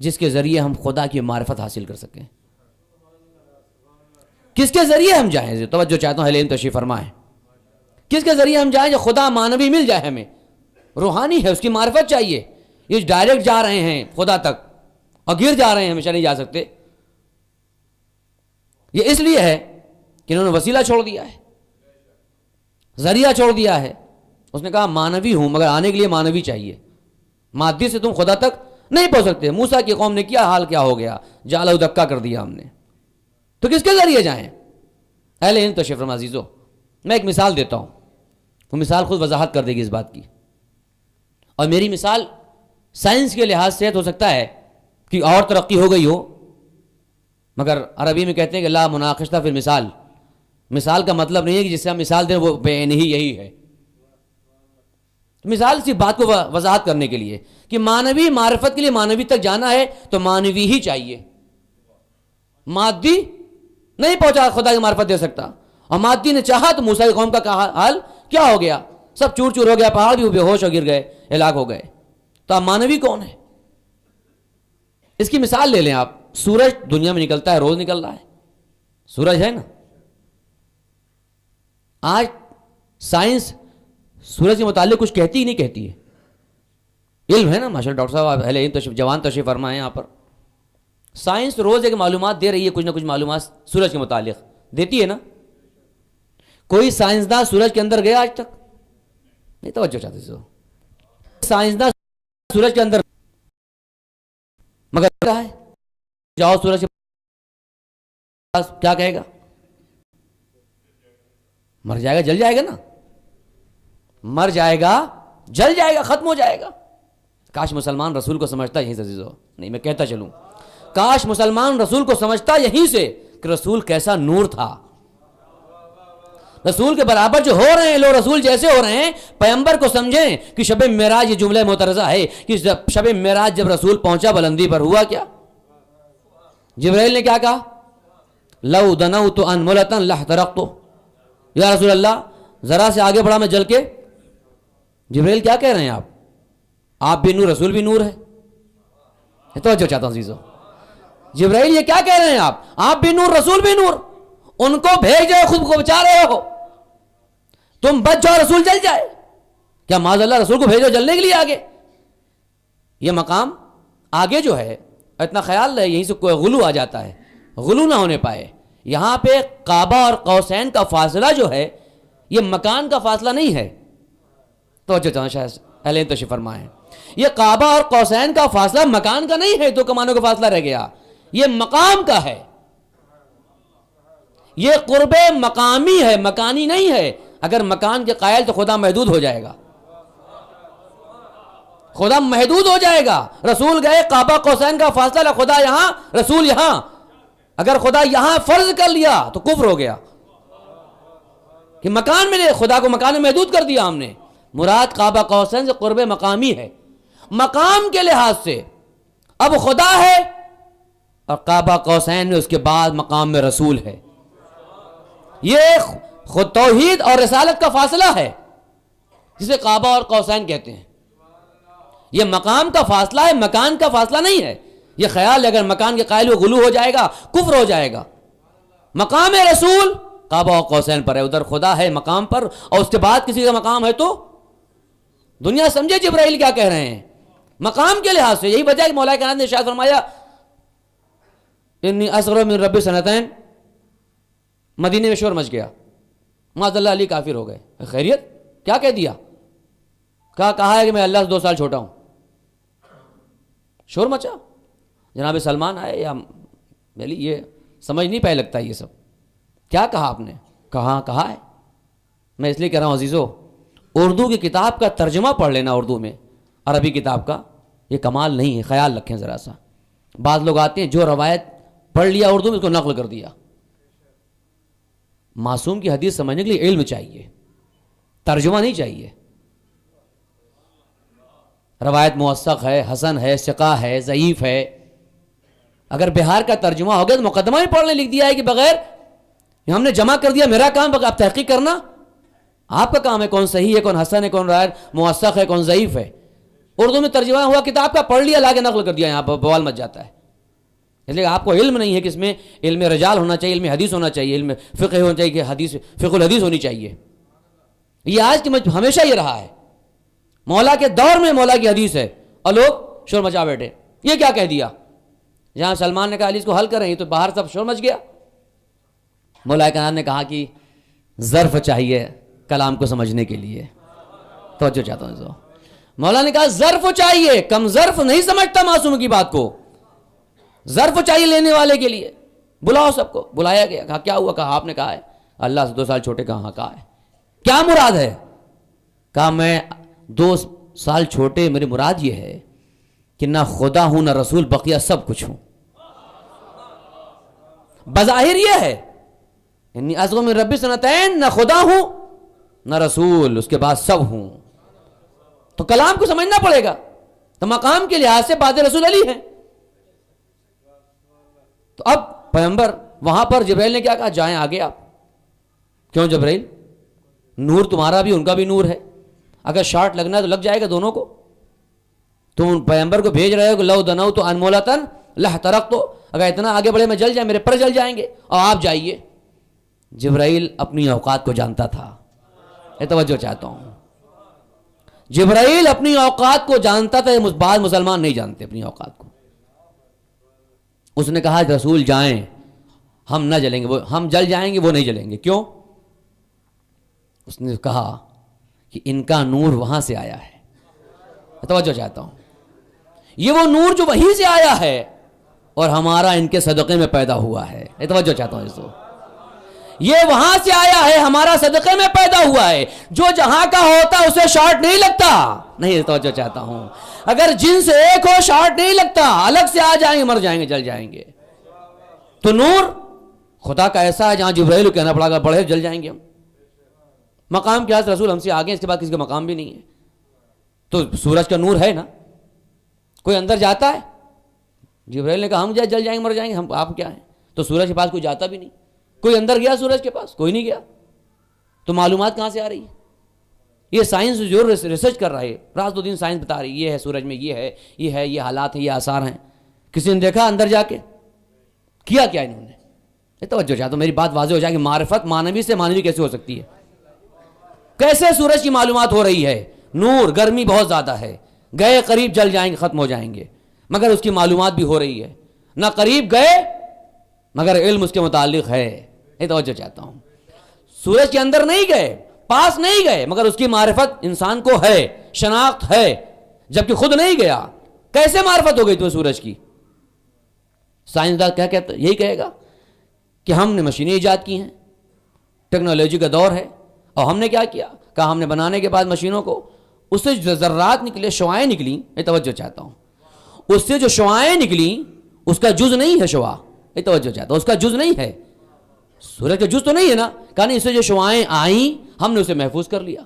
جس کے ذریعے ہم خدا کی معرفت حاصل کر سکیں؟ کس کے ذریعے ہم جائیں؟ توجہ چاہتا ہوں، اہل علم تشریف فرمائیں، کس کے ذریعے ہم جائیں جو خدا معنوی مل جائے؟ ہمیں روحانی ہے، اس کی معرفت چاہیے۔ یہ ڈائریکٹ جا رہے ہیں خدا تک اور گر جا رہے ہیں، ہمیشہ نہیں جا سکتے۔ یہ اس لیے ہے کہ انہوں نے وسیلہ چھوڑ دیا ہے، ذریعہ چھوڑ دیا ہے۔ اس نے کہا معنوی ہوں، مگر آنے کے لیے معنوی چاہیے، مادی سے تم خدا تک نہیں پہنچ سکتے۔ موسیٰ کی قوم نے کیا حال کیا ہو گیا، جعلہ دکا کر دیا ہم نے۔ تو کس کے ذریعے جائیں؟ اہل علم تشریف فرما عزیزو، میں ایک مثال دیتا ہوں، وہ مثال خود وضاحت کر دے گی اس بات کی۔ اور میری مثال سائنس کے لحاظ سے ہو سکتا ہے کہ اور ترقی ہو گئی ہو، مگر عربی میں کہتے ہیں کہ لا مناقشہ فی المثال، مثال کا مطلب نہیں ہے کہ جس سے ہم مثال دیں وہ بے عینی یہی ہے۔ مثال سی بات کو وضاحت کرنے کے لیے کہ معنوی معرفت کے لیے معنوی تک جانا ہے تو معنوی ہی چاہیے، مادی نہیں پہنچا خدا کی معرفت دے سکتا۔ اور مادی نے چاہا تو موسیٰ کی قوم کا حال کیا ہو گیا؟ سب چور چور ہو گیا، پہاڑ بھی بے ہوش ہو گر گئے، ہلاک ہو گئے۔ تو اب معنوی کون ہے؟ اس کی مثال لے لیں آپ، سورج دنیا میں نکلتا ہے، روز نکل رہا ہے، سورج ہے نا۔ آج سائنس سورج کے متعلق کچھ کہتی ہی نہیں کہتی ہے، علم ہے نا ماشاء اللہ۔ ڈاکٹر صاحب اہل علم تشریف جوان تشریف فرمائے یہاں پر۔ سائنس روز ایک معلومات دے رہی ہے، کچھ نہ کچھ معلومات سورج کے متعلق دیتی ہے نا۔ کوئی سائنسداں سورج کے اندر گیا آج تک؟ نہیں، توجہ چاہتے سو سائنسداں سورج کے اندر، مگر کہا ہے جاؤ سورج کے پاس، کیا کہے گا؟ مر جائے گا، جل جائے گا نا، مر جائے گا، جل جائے گا، ختم ہو جائے گا۔ کاش مسلمان رسول کو سمجھتا یہیں سے عزیزو، نہیں میں کہتا چلوں، کاش مسلمان رسول کو سمجھتا یہیں سے کہ رسول کیسا نور تھا۔ رسول کے برابر جو ہو رہے ہیں لوگ، رسول جیسے ہو رہے ہیں، پیغمبر کو سمجھیں کہ شب معراج، یہ جملہ معترضہ ہے کہ شب معراج جب رسول پہنچا بلندی پر، ہوا کیا؟ جبرائیل نے کیا کہا؟ لو دنوت انملۃ لاحترقت، یا رسول اللہ ذرا سے آگے بڑھا میں جل کے۔ جبرائیل کیا کہہ رہے ہیں؟ آپ بھی نور، رسول بھی نور ہے۔ توجہ چاہتا ہوں عزیزو، جبرائیل یہ کیا کہہ رہے ہیں؟ آپ بھی نور، رسول بھی نور، ان کو بھیج رہے ہو، خود کو بچا رہے ہو، تم بچ جاؤ رسول جل جائے۔ کیا معاذ اللہ رسول کو بھیجو جلنے کے لیے آگے؟ یہ مقام آگے جو ہے، اتنا خیال رہے یہیں سے کوئی غلو آ جاتا ہے، غلو نہ ہونے پائے۔ یہاں پہ کعبہ اور قوسین کا فاصلہ جو ہے یہ مکان کا فاصلہ نہیں ہے۔ توجہ چاہوں شاید اہل علم تشریف فرمائیں، یہ کعبہ اور قوسین کا فاصلہ مکان کا نہیں ہے، دو کمانوں کا فاصلہ رہ گیا، یہ مقام کا ہے۔ یہ قرب مقامی ہے، مکانی نہیں ہے۔ اگر مکان کے قائل تو خدا محدود ہو جائے گا۔ خدا محدود ہو جائے گا. رسول گئے قاب قوسین کا فاصلہ، خدا یہاں رسول یہاں. اگر خدا یہاں فرض کر لیا تو کفر ہو گیا کہ مکان میں خدا کو مکان میں محدود کر دیا ہم نے. مراد قاب قوسین سے قرب مقامی ہے، مقام کے لحاظ سے اب خدا ہے، اور قاب قوسین میں اس کے بعد مقام میں رسول ہے. یہ خود توحید اور رسالت کا فاصلہ ہے جسے قابہ اور قوسین کہتے ہیں. یہ مقام کا فاصلہ ہے، مکان کا فاصلہ نہیں ہے. یہ خیال ہے اگر مکان کے قائل غلو ہو جائے گا کفر ہو جائے گا. مقام رسول قابہ اور قوسین پر ہے، ادھر خدا ہے مقام پر، اور اس کے بعد کسی کا مقام ہے تو دنیا سمجھے جبرائیل کیا کہہ رہے ہیں مقام کے لحاظ سے. یہی وجہ ہے کہ مولا کائنات نے ارشاد فرمایا انی اصغر من ربی سنتین. مدینے میں شور مچ گیا، معاذ اللہ علی کافر ہو گئے. خیریت کیا کہہ دیا؟ کہا ہے کہ میں اللہ سے 2 سال چھوٹا ہوں. شور مچا. جناب سلمان آئے یا میلی یہ سمجھ نہیں پائے لگتا یہ سب. کیا کہا آپ نے؟ کہا ہے. میں اس لیے کہہ رہا ہوں عزیزو، اردو کی کتاب کا ترجمہ پڑھ لینا اردو میں، عربی کتاب کا یہ کمال نہیں ہے. خیال رکھیں ذرا سا. بعض لوگ آتے ہیں جو روایت پڑھ لیا اردو میں اس کو نقل کر دیا. معصوم کی حدیث سمجھنے کے لیے علم چاہیے، ترجمہ نہیں چاہیے. روایت موثق ہے، حسن ہے، ثقہ ہے، ضعیف ہے. اگر بہار کا ترجمہ ہو گیا تو مقدمہ ہی پڑھنے لکھ دیا ہے کہ بغیر ہم نے جمع کر دیا. میرا کام آپ تحقیق کرنا، آپ کا کام ہے کون صحیح ہے، کون حسن ہے، کون روایت موثق ہے، کون ضعیف ہے. اردو میں ترجمہ ہوا کتاب کا، پڑھ لیا لا کے نقل کر دیا، یہاں پر بوال مچ جاتا ہے. اس لیے آپ کو علم نہیں ہے کہ اس میں علم رجال ہونا چاہیے، علم حدیث ہونا چاہیے، علم فقہ ہونا چاہیے کہ حدیث فقہ الحدیث ہونی چاہیے. یہ آج کی ہمیشہ یہ رہا ہے. مولا کے دور میں مولا کی حدیث ہے اور لوگ شور مچا بیٹھے. یہ کیا کہہ دیا؟ جہاں سلمان نے کہا علی اس کو حل کر رہے ہیں تو باہر سب شور مچ گیا. مولا کائنات نے کہا کہ ظرف چاہیے کلام کو سمجھنے کے لیے. توجہ چاہتا ہوں. مولا نے کہا ظرف چاہیے، کم ظرف نہیں سمجھتا معصوم کی بات کو. ظرف چاہیے لینے والے کے لیے. بلاؤ سب کو. بلایا گیا. کہا کیا ہوا؟ کہا آپ نے کہا ہے اللہ سے 2 سال چھوٹے. کہا ہے کیا مراد ہے؟ کہا میں 2 سال چھوٹے، میری مراد یہ ہے کہ نہ خدا ہوں نہ رسول، بقیہ سب کچھ ہوں. بظاہر یہ ہے انی اصغر من ربی سنتین، نہ خدا ہوں نہ رسول، اس کے بعد سب ہوں. تو کلام کو سمجھنا پڑے گا. تو مقام کے لحاظ سے بعد رسول علی ہیں. تو اب پیغمبر وہاں پر جبرائیل نے کیا کہا؟ جائیں آگے آپ. کیوں جبرائیل؟ نور تمہارا بھی ان کا بھی نور ہے. اگر شارٹ لگنا ہے تو لگ جائے گا دونوں کو. تم پیغمبر کو بھیج رہے ہو کہ لو دنو تو انمولتن لحترق، تو اگر اتنا آگے بڑھے میں جل جائیں، میرے پر جل جائیں گے، اور آپ جائیے. جبرائیل اپنی اوقات کو جانتا تھا. یہ توجہ چاہتا ہوں. جبرائیل اپنی اوقات کو جانتا تھا. بعض مسلمان نہیں جانتے اپنی اوقات کو. اس نے کہا رسول جائیں، ہم نہ جلیں گے، وہ ہم جل جائیں گے، وہ نہیں جلیں گے. کیوں؟ اس نے کہا کہ ان کا نور وہاں سے آیا ہے. توجہ چاہتا ہوں. یہ وہ نور جو وہیں سے آیا ہے اور ہمارا ان کے صدقے میں پیدا ہوا ہے. توجہ چاہتا ہوں. اس کو یہ وہاں سے آیا ہے، ہمارا صدقے میں پیدا ہوا ہے. جو جہاں کا ہوتا اسے شارٹ نہیں لگتا. نہیں، توجہ چاہتا ہوں. اگر جن سے ایک ہو شارٹ نہیں لگتا. الگ سے آ جائیں گے، مر جائیں گے، جل جائیں گے. تو نور خدا کا ایسا ہے جہاں جبرائیل کو کہنا پڑا گا بڑھے جل جائیں گے ہم. مقام کے رسول ہم سے آگے، اس کے بعد کسی کا مقام بھی نہیں ہے. تو سورج کا نور ہے نا. کوئی اندر جاتا ہے؟ جبرائیل نے کہا ہم جل جائیں گے، مر جائیں گے، ہم آپ کیا ہیں؟ تو سورج کے پاس کوئی جاتا بھی نہیں. کوئی اندر گیا سورج کے پاس؟ کوئی نہیں گیا. تو معلومات کہاں سے آ رہی ہے؟ یہ سائنس جو ریسرچ کر رہا ہے، رات 2 دن سائنس بتا رہی ہے یہ ہے سورج میں، یہ ہے، یہ حالات ہیں، یہ آثار ہیں. کسی نے دیکھا اندر جا کے؟ کیا انہوں نے؟ یہ توجہ چاہتا ہوں میری بات واضح ہو جائے کہ معرفت مانوی سے مانوی کیسے ہو سکتی ہے. کیسے سورج کی معلومات ہو رہی ہے؟ نور، گرمی بہت زیادہ ہے، گئے قریب جل جائیں گے، ختم ہو جائیں گے، مگر اس کی معلومات بھی ہو رہی ہے. نہ قریب گئے مگر علم اس کے متعلق ہے. یہ توجہ چاہتا ہوں. سورج کے اندر نہیں گئے، پاس نہیں گئے، مگر اس کی معرفت انسان کو ہے، شناخت ہے، جبکہ خود نہیں گیا. کیسے معرفت ہو گئی تمہیں سورج کی؟ سائنسدان کیا کہتا؟ یہی کہے گا کہ ہم نے مشینیں ایجاد کی ہیں، ٹیکنالوجی کا دور ہے، اور ہم نے کیا کیا؟ کہا ہم نے بنانے کے بعد مشینوں کو اس سے جو ذرات نکلے، شعاعیں نکلیں، یہ توجہ چاہتا ہوں، اس سے جو شعاعیں نکلیں اس کا جز نہیں ہے شعاع، یہ توجہ چاہتا ہوں، اس کا جز نہیں ہے، سورج کا جز تو نہیں ہے نا، کہا نہیں، اس سے جو شعاعیں آئیں ہم نے اسے محفوظ کر لیا۔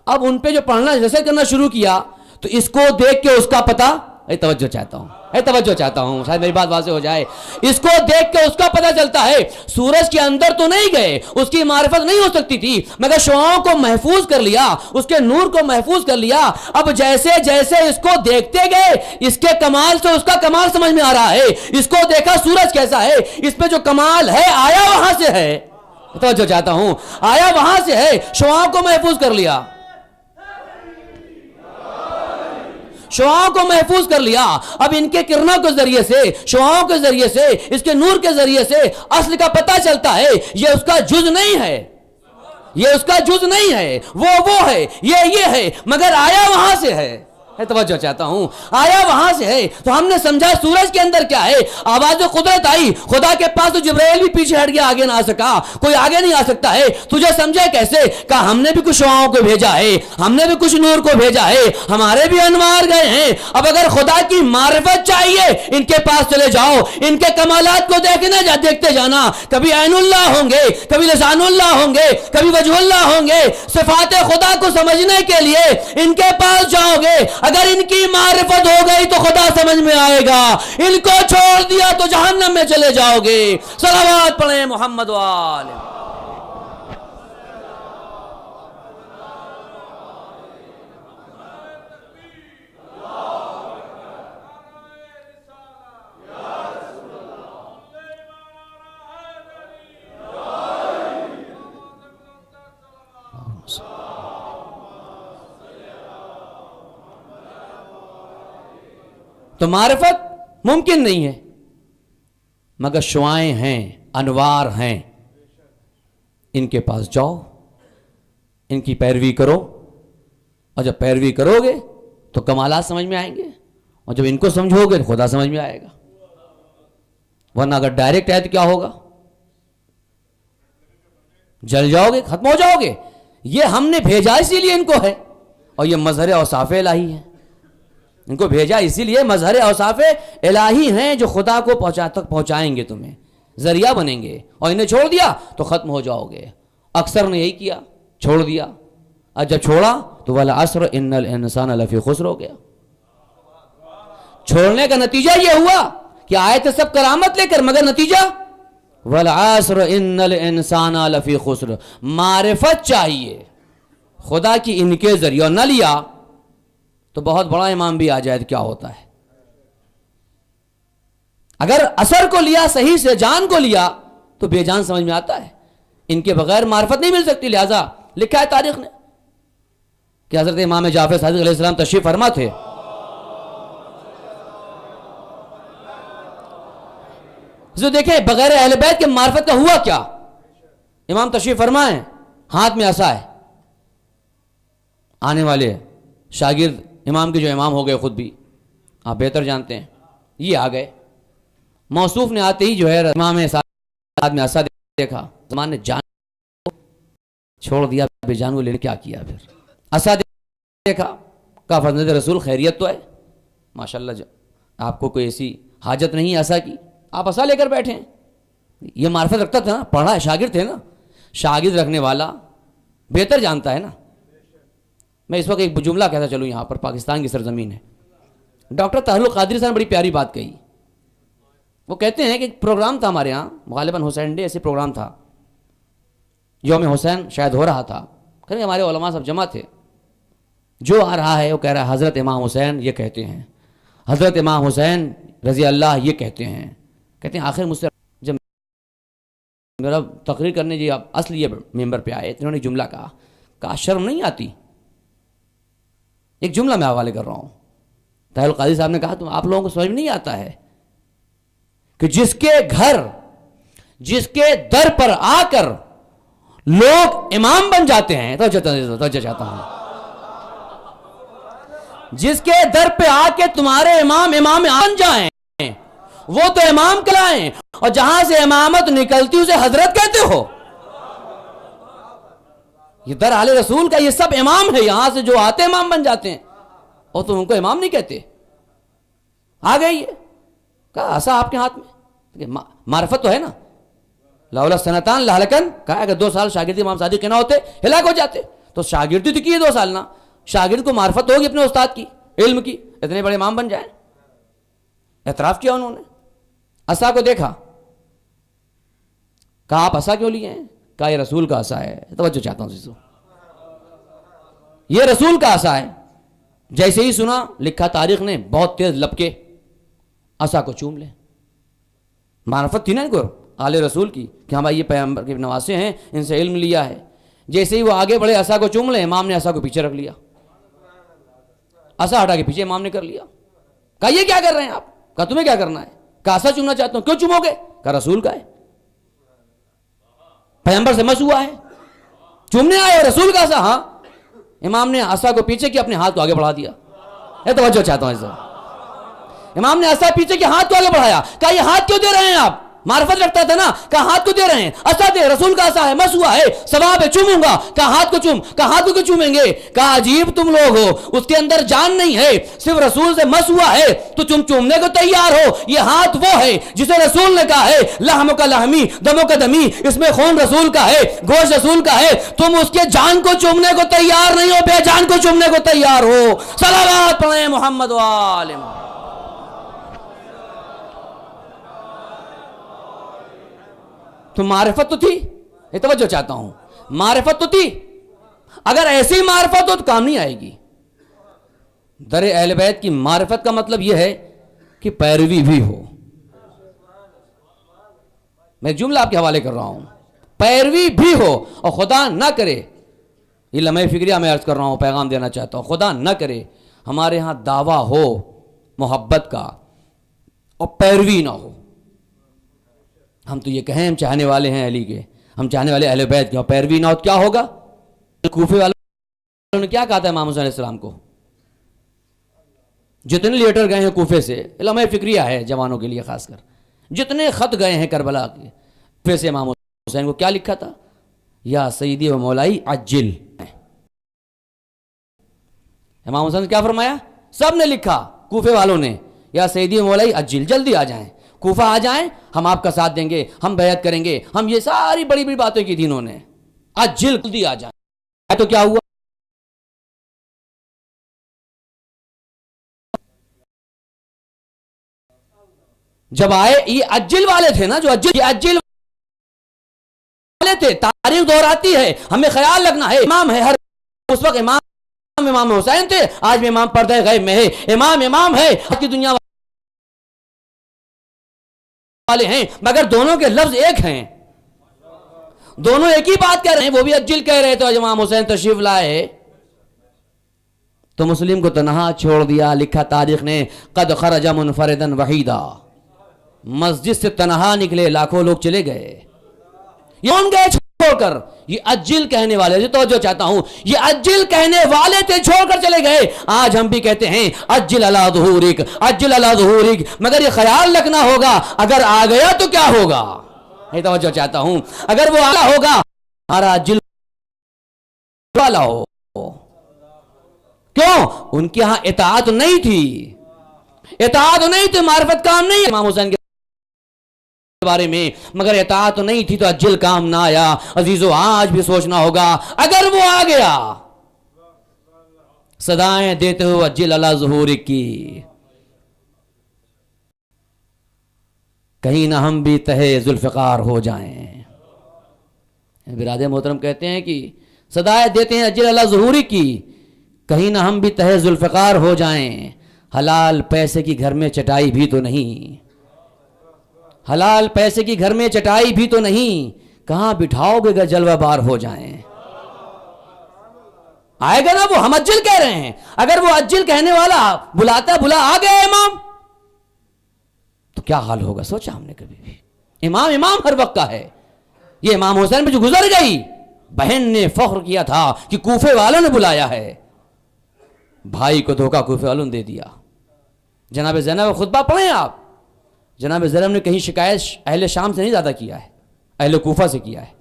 اب ان پہ جو پڑھنا جیسے کرنا شروع کیا تو اس کو دیکھ کے اس کا پتہ، یہ توجہ چاہتا ہوں، یہ توجہ چاہتا ہوں، شاید میری بات واضح ہو جائے، اس کو دیکھ کے اس کا پتہ چلتا ہے سورج کے اندر تو نہیں گئے، اس کی معرفت نہیں ہو سکتی تھی، مگر شعاعوں کو محفوظ کر لیا، اس کے نور کو محفوظ کر لیا۔ اب جیسے جیسے اس کو دیکھتے گئے اس کے کمال سے اس کا کمال سمجھ میں آ رہا ہے، اس کو دیکھا سورج کیسا ہے، اس پہ جو کمال ہے آیا وہاں سے ہے، توجہ چاہتا ہوں، آیا وہاں سے ہے، شعاعوں کو محفوظ کر لیا، شعاعوں کو محفوظ کر لیا۔ اب ان کے کرنوں کے ذریعے سے، شعاعوں کے ذریعے سے، اس کے نور کے ذریعے سے اصل کا پتہ چلتا ہے، یہ اس کا جز نہیں ہے، یہ اس کا جز نہیں ہے، وہ ہے، یہ ہے، مگر آیا وہاں سے ہے، توجہ چاہتا ہوں، آیا وہاں سے ہے۔ تو ہم نے سمجھا سورج کے اندر کیا ہے، آواز قدرت آئی، خدا کے پاس تو جبرائیل بھی پیچھے ہٹ گیا، آگے نہ آ سکا، کوئی آگے نہیں آ سکتا ہے، تجھے سمجھے کیسے؟ کہا ہم نے بھی کچھ شعاعوں کو بھیجا ہے، ہم نے بھی کچھ نور کو بھیجا ہے، ہمارے بھی انوار گئے ہیں، اب اگر خدا کی معرفت چاہیے ان کے پاس چلے جاؤ، ان کے کمالات کو دیکھتے جانا، کبھی عین اللہ ہوں گے، کبھی لسان اللہ ہوں گے، کبھی وجہ اللہ ہوں گے، صفات خدا کو سمجھنے کے لیے ان کے پاس جاؤ گے، اگر ان کی معرفت ہو گئی تو خدا سمجھ میں آئے گا، ان کو چھوڑ دیا تو جہنم میں چلے جاؤ گے۔ صلوات پڑھیں محمد وآلہ۔ تو معرفت ممکن نہیں ہے، مگر شعاعیں ہیں، انوار ہیں، ان کے پاس جاؤ، ان کی پیروی کرو، اور جب پیروی کرو گے تو کمالات سمجھ میں آئیں گے، اور جب ان کو سمجھو گے تو خدا سمجھ میں آئے گا، ورنہ اگر ڈائریکٹ ہے تو کیا ہوگا؟ جل جاؤ گے، ختم ہو جاؤ گے۔ یہ ہم نے بھیجا اسی لیے ان کو ہے، اور یہ مظہر اوصاف الہی ہے، ان کو بھیجا اسی لیے مظہر اوصاف الہی ہیں جو خدا کو تک پہنچائیں گے، تمہیں ذریعہ بنیں گے، اور انہیں چھوڑ دیا تو ختم ہو جاؤ گے۔ اکثر نے یہی کیا، چھوڑ دیا، اور جب چھوڑا تو والعصر ان الانسان لفی خسر ہو گیا۔ چھوڑنے کا نتیجہ یہ ہوا کہ آئے تھے سب کرامت لے کر، مگر نتیجہ والعصر ان الانسان لفی خسر۔ معرفت چاہیے خدا کی ان کے ذریعہ، نہ لیا تو بہت بڑا امام بھی آ جائے تو کیا ہوتا ہے؟ اگر اثر کو لیا، صحیح سے جان کو لیا تو بے جان سمجھ میں آتا ہے، ان کے بغیر معرفت نہیں مل سکتی۔ لہذا لکھا ہے تاریخ نے کہ حضرت امام جعفر صادق علیہ السلام تشریف فرما تھے، دیکھیں بغیر اہل بیت کے معرفت کا ہوا کیا۔ امام تشریف فرمائیں، ہاتھ میں عصا ہے، آنے والے شاگرد امام کے جو امام ہو گئے، خود بھی آپ بہتر جانتے ہیں، یہ آ گئے، موصوف نے آتے ہی جو ہے امام ساتھ میں عصا دیکھا، زمان نے جان چھوڑ دیا، بے جان کو لینے کیا کیا، پھر عصا دیکھا، کہا فرزند رسول خیریت تو ہے، ماشاءاللہ آپ کو کوئی ایسی حاجت نہیں عصا کی، آپ عصا لے کر بیٹھے ہیں۔ یہ معرفت رکھتا تھا نا، پڑھا ہے، شاگرد تھے نا، شاگرد رکھنے والا بہتر جانتا ہے نا۔ میں اس وقت ایک جملہ کہتا چلوں، یہاں پر پاکستان کی سرزمین ہے، ڈاکٹر طاہر القادری صاحب نے بڑی پیاری بات کہی۔ وہ کہتے ہیں کہ ایک پروگرام تھا ہمارے ہاں، غالباً حسین ڈے ایسے پروگرام تھا، یوم حسین شاید ہو رہا تھا، کہ ہمارے علماء سب جمع تھے، جو آ رہا ہے وہ کہہ رہا ہے حضرت امام حسین یہ کہتے ہیں، حضرت امام حسین رضی اللہ یہ کہتے ہیں آخر مجھ سے جب میرا تقریر کرنے جی آپ اصل یہ ممبر پہ آئے، انہوں نے جملہ کہا شرم نہیں آتی؟ ایک جملہ میں حوالے کر رہا ہوں، طاہر القادری صاحب نے کہا تم آپ لوگوں کو سمجھ نہیں آتا ہے کہ جس کے گھر، جس کے در پر آ کر لوگ امام بن جاتے ہیں، توجہ چاہتا ہوں، جس کے در پہ آ کے تمہارے امام بن جائیں وہ تو امام کہلائیں، اور جہاں سے امامت نکلتی اسے حضرت کہتے ہو۔ یہ در آل رسول کا یہ سب امام ہے، یہاں سے جو آتے امام بن جاتے ہیں، اور تم ان کو امام نہیں کہتے. آ گئی ہے، کہا عصا آپ کے ہاتھ میں، معرفت تو ہے نا. لولا سنتان لہلکن، کہا اگر 2 سال شاگردی امام صادق کے نہ ہوتے ہلاک ہو جاتے. تو شاگردی تو کی ہے 2 سال نا، شاگرد کو معرفت ہوگی اپنے استاد کی، علم کی، اتنے بڑے امام بن جائیں. اعتراف کیا انہوں نے، عصا کو دیکھا، کہا آپ عصا کیوں لیے ہیں؟ کہا یہ رسول کا عصا ہے. توجہ چاہتا ہوں سیزو، یہ رسول کا عصا ہے. جیسے ہی سنا، لکھا تاریخ نے، بہت تیز لپکے عصا کو چوم لے. معرفت تھی نا ان کو آل رسول کی کہ ہم یہ پیغمبر کے نواسے ہیں، ان سے علم لیا ہے. جیسے ہی وہ آگے بڑھے عصا کو چوم لے، امام نے عصا کو پیچھے رکھ لیا، عصا ہٹا کے پیچھے امام نے کر لیا. کہا یہ کیا کر رہے ہیں آپ؟ کہا تمہیں کیا کرنا ہے؟ کہا عصا چومنا چاہتا ہوں. کیوں چومو گے؟ کہا رسول کا ہے، پیغمبر سے مس ہوا ہے، چومنے آئے رسول کا عصا. ہاں. امام نے عصا کو پیچھے کیا، اپنے ہاتھ کو آگے بڑھا دیا. توجہ چاہتا ہوں اس. امام نے عصا پیچھے کے ہاتھ کو آگے بڑھایا. کہا یہ ہاتھ کیوں دے رہے ہیں آپ؟ معرفت رکھتا تھا نا. کہا ہاتھ کو دے رہے ہیں، عصا دے، رسول کا عصا ہے، مس ہوا ہے، ثواب ہے، چوموں گا. کہا ہاتھ کو چوم. کہا ہاتھ کو کیوں چومیں گے؟ کہا عجیب تم لوگ ہو، اس کے اندر جان نہیں ہے، صرف رسول سے مس ہوا ہے تو تم چومنے کو تیار ہو. یہ ہاتھ وہ ہے جسے رسول نے کہا ہے لحم کا لحمی دموں کا دمی، اس میں خون رسول کا ہے، گوشت رسول کا ہے. تم اس کے جان کو چومنے کو تیار نہیں ہو، بے جان کو چومنے کو تیار ہو. صلوات پڑھیں محمد وآل محمد. تو معرفت تو تھی، یہ توجہ چاہتا ہوں، معرفت تو تھی. اگر ایسی معرفت ہو تو کام نہیں آئے گی. در اہل بیت کی معرفت کا مطلب یہ ہے کہ پیروی بھی ہو. میں جملہ آپ کے حوالے کر رہا ہوں، پیروی بھی ہو. اور خدا نہ کرے، یہ لمحہ فکریہ میں عرض کر رہا ہوں، پیغام دینا چاہتا ہوں، خدا نہ کرے ہمارے ہاں دعویٰ ہو محبت کا اور پیروی نہ ہو. ہم تو یہ کہیں ہم چاہنے والے ہیں علی کے، ہم چاہنے والے اہل بیت کے، اور پیروی نہ ہو تو کیا ہوگا؟ کوفے والوں نے کیا کہا تھا امام حسین علیہ السلام کو؟ جتنے لیٹر گئے ہیں کوفے سے، علماء فکریہ ہے جوانوں کے لیے خاص کر، جتنے خط گئے ہیں کربلا کے کوفے سے امام حسین کو، کیا لکھا تھا؟ یا سیدی و مولائی عجل. امام حسین نے کیا فرمایا؟ سب نے لکھا، کوفے والوں نے، یا سیدی و مولائی عجل، جلدی آ جائیں، کوفہ آ جائیں، ہم آپ کا ساتھ دیں گے، ہم بیعت کریں گے. ہم یہ ساری بڑی بڑی باتیں کی تھی انہوں نے، عجل، جلدی آ جائیں. تو کیا ہوا؟ جب آئے، یہ عجل والے تھے نا، جو عجل والے تھے. تاریخ دہراتی ہے، ہمیں خیال رکھنا ہے. امام ہے، ہر اس وقت امام حسین تھے، آج بھی امام پردہ غیب میں ہے. امام ہے، کی دنیا والے ہیں، مگر دونوں کے لفظ ایک ہیں، دونوں ایک ہی بات کہہ رہے ہیں. وہ بھی عجل کہہ رہے تھے. امام حسین تشریف لائے تو مسلم کو تنہا چھوڑ دیا. لکھا تاریخ نے، قد خرج منفردا وحیدا، مسجد سے تنہا نکلے، لاکھوں لوگ چلے گئے. یہ ان گئے چھوڑ کر. یہ عجل کہنے والے تھے، توجہ چاہتا ہوں، یہ عجل کہنے والے تھے، چھوڑ کر چلے گئے. آج ہم بھی کہتے ہیں عجل علی ظہورک، عجل علی ظہورک، مگر یہ خیال رکھنا ہوگا اگر آ گیا تو کیا ہوگا. یہ توجہ چاہتا ہوں، اگر وہ آلا ہوگا ہمارا عجل والا ہو. کیوں؟ ان کے ہاں اطاعت نہیں تھی، اطاعت نہیں تھی، معرفت کام نہیں ہے امام حسین کے بارے میں، مگر اطاعت نہیں تھی تو عجل کام نہ آیا. عزیزو آج بھی سوچنا ہوگا، اگر وہ آ گیا صدائیں دیتے ہو عجل علی ظہورک کی، کہیں نہ ہم بھی تہے ذوالفقار ہو جائیں. برادر محترم کہتے ہیں کہ صدائیں دیتے ہیں عجل علی ظہورک کی، کہیں نہ ہم بھی تہے ذوالفقار ہو جائیں. حلال پیسے کی گھر میں چٹائی بھی تو نہیں، حلال پیسے کی گھر میں چٹائی بھی تو نہیں، کہاں بٹھاؤ گے اگر جلوہ بار ہو جائیں. آئے گا نا وہ، ہم عجل کہہ رہے ہیں. اگر وہ عجل کہنے والا بلاتا بلا آ گیا امام تو کیا حال ہوگا؟ سوچا ہم نے کبھی بھی؟ امام ہر وقت کا ہے. یہ امام حسین پہ جو گزر گئی، بہن نے فخر کیا تھا کہ کوفے والوں نے بلایا ہے، بھائی کو دھوکہ کوفے والوں نے دے دیا. جناب زینب خطبہ پڑھیں آپ. جناب زینب نے کہیں شکایت اہل شام سے نہیں زیادہ کیا ہے، اہل کوفہ سے کیا ہے.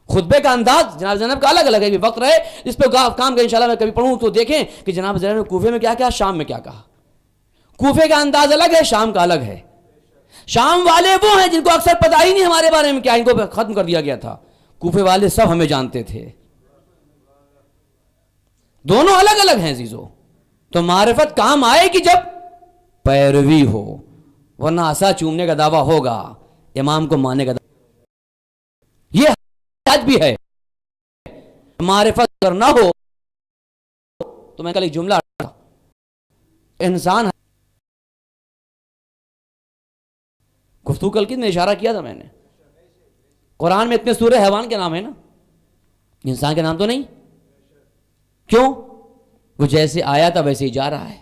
خطبے کا انداز جناب زینب کا الگ الگ ہے. وقت رہے اس پہ کام کا انشاءاللہ میں کبھی پڑھوں تو دیکھیں کہ جناب زینب نے کوفے میں کیا کہا, شام میں کیا کہا. کوفے کا انداز الگ ہے, شام کا الگ ہے. شام والے وہ ہیں جن کو اکثر پتہ ہی نہیں ہمارے بارے میں کیا, ان کو ختم کر دیا گیا تھا. کوفے والے سب ہمیں جانتے تھے. دونوں الگ الگ ہیں عزیزو. تو معرفت کام آئے کہ جب پیروی ہو, ورنہ عصا چومنے کا دعویٰ ہوگا, امام کو ماننے کا دعویٰ. یہ حج بھی ہے. معرفت اگر نہ ہو تو میں کل ایک جملہ انسان گفتگو کل کی نے اشارہ کیا تھا میں نے, قرآن میں اتنے سورے حیوان کے نام ہے نا, انسان کے نام تو نہیں. کیوں؟ وہ جیسے آیا تھا ویسے ہی جا رہا ہے.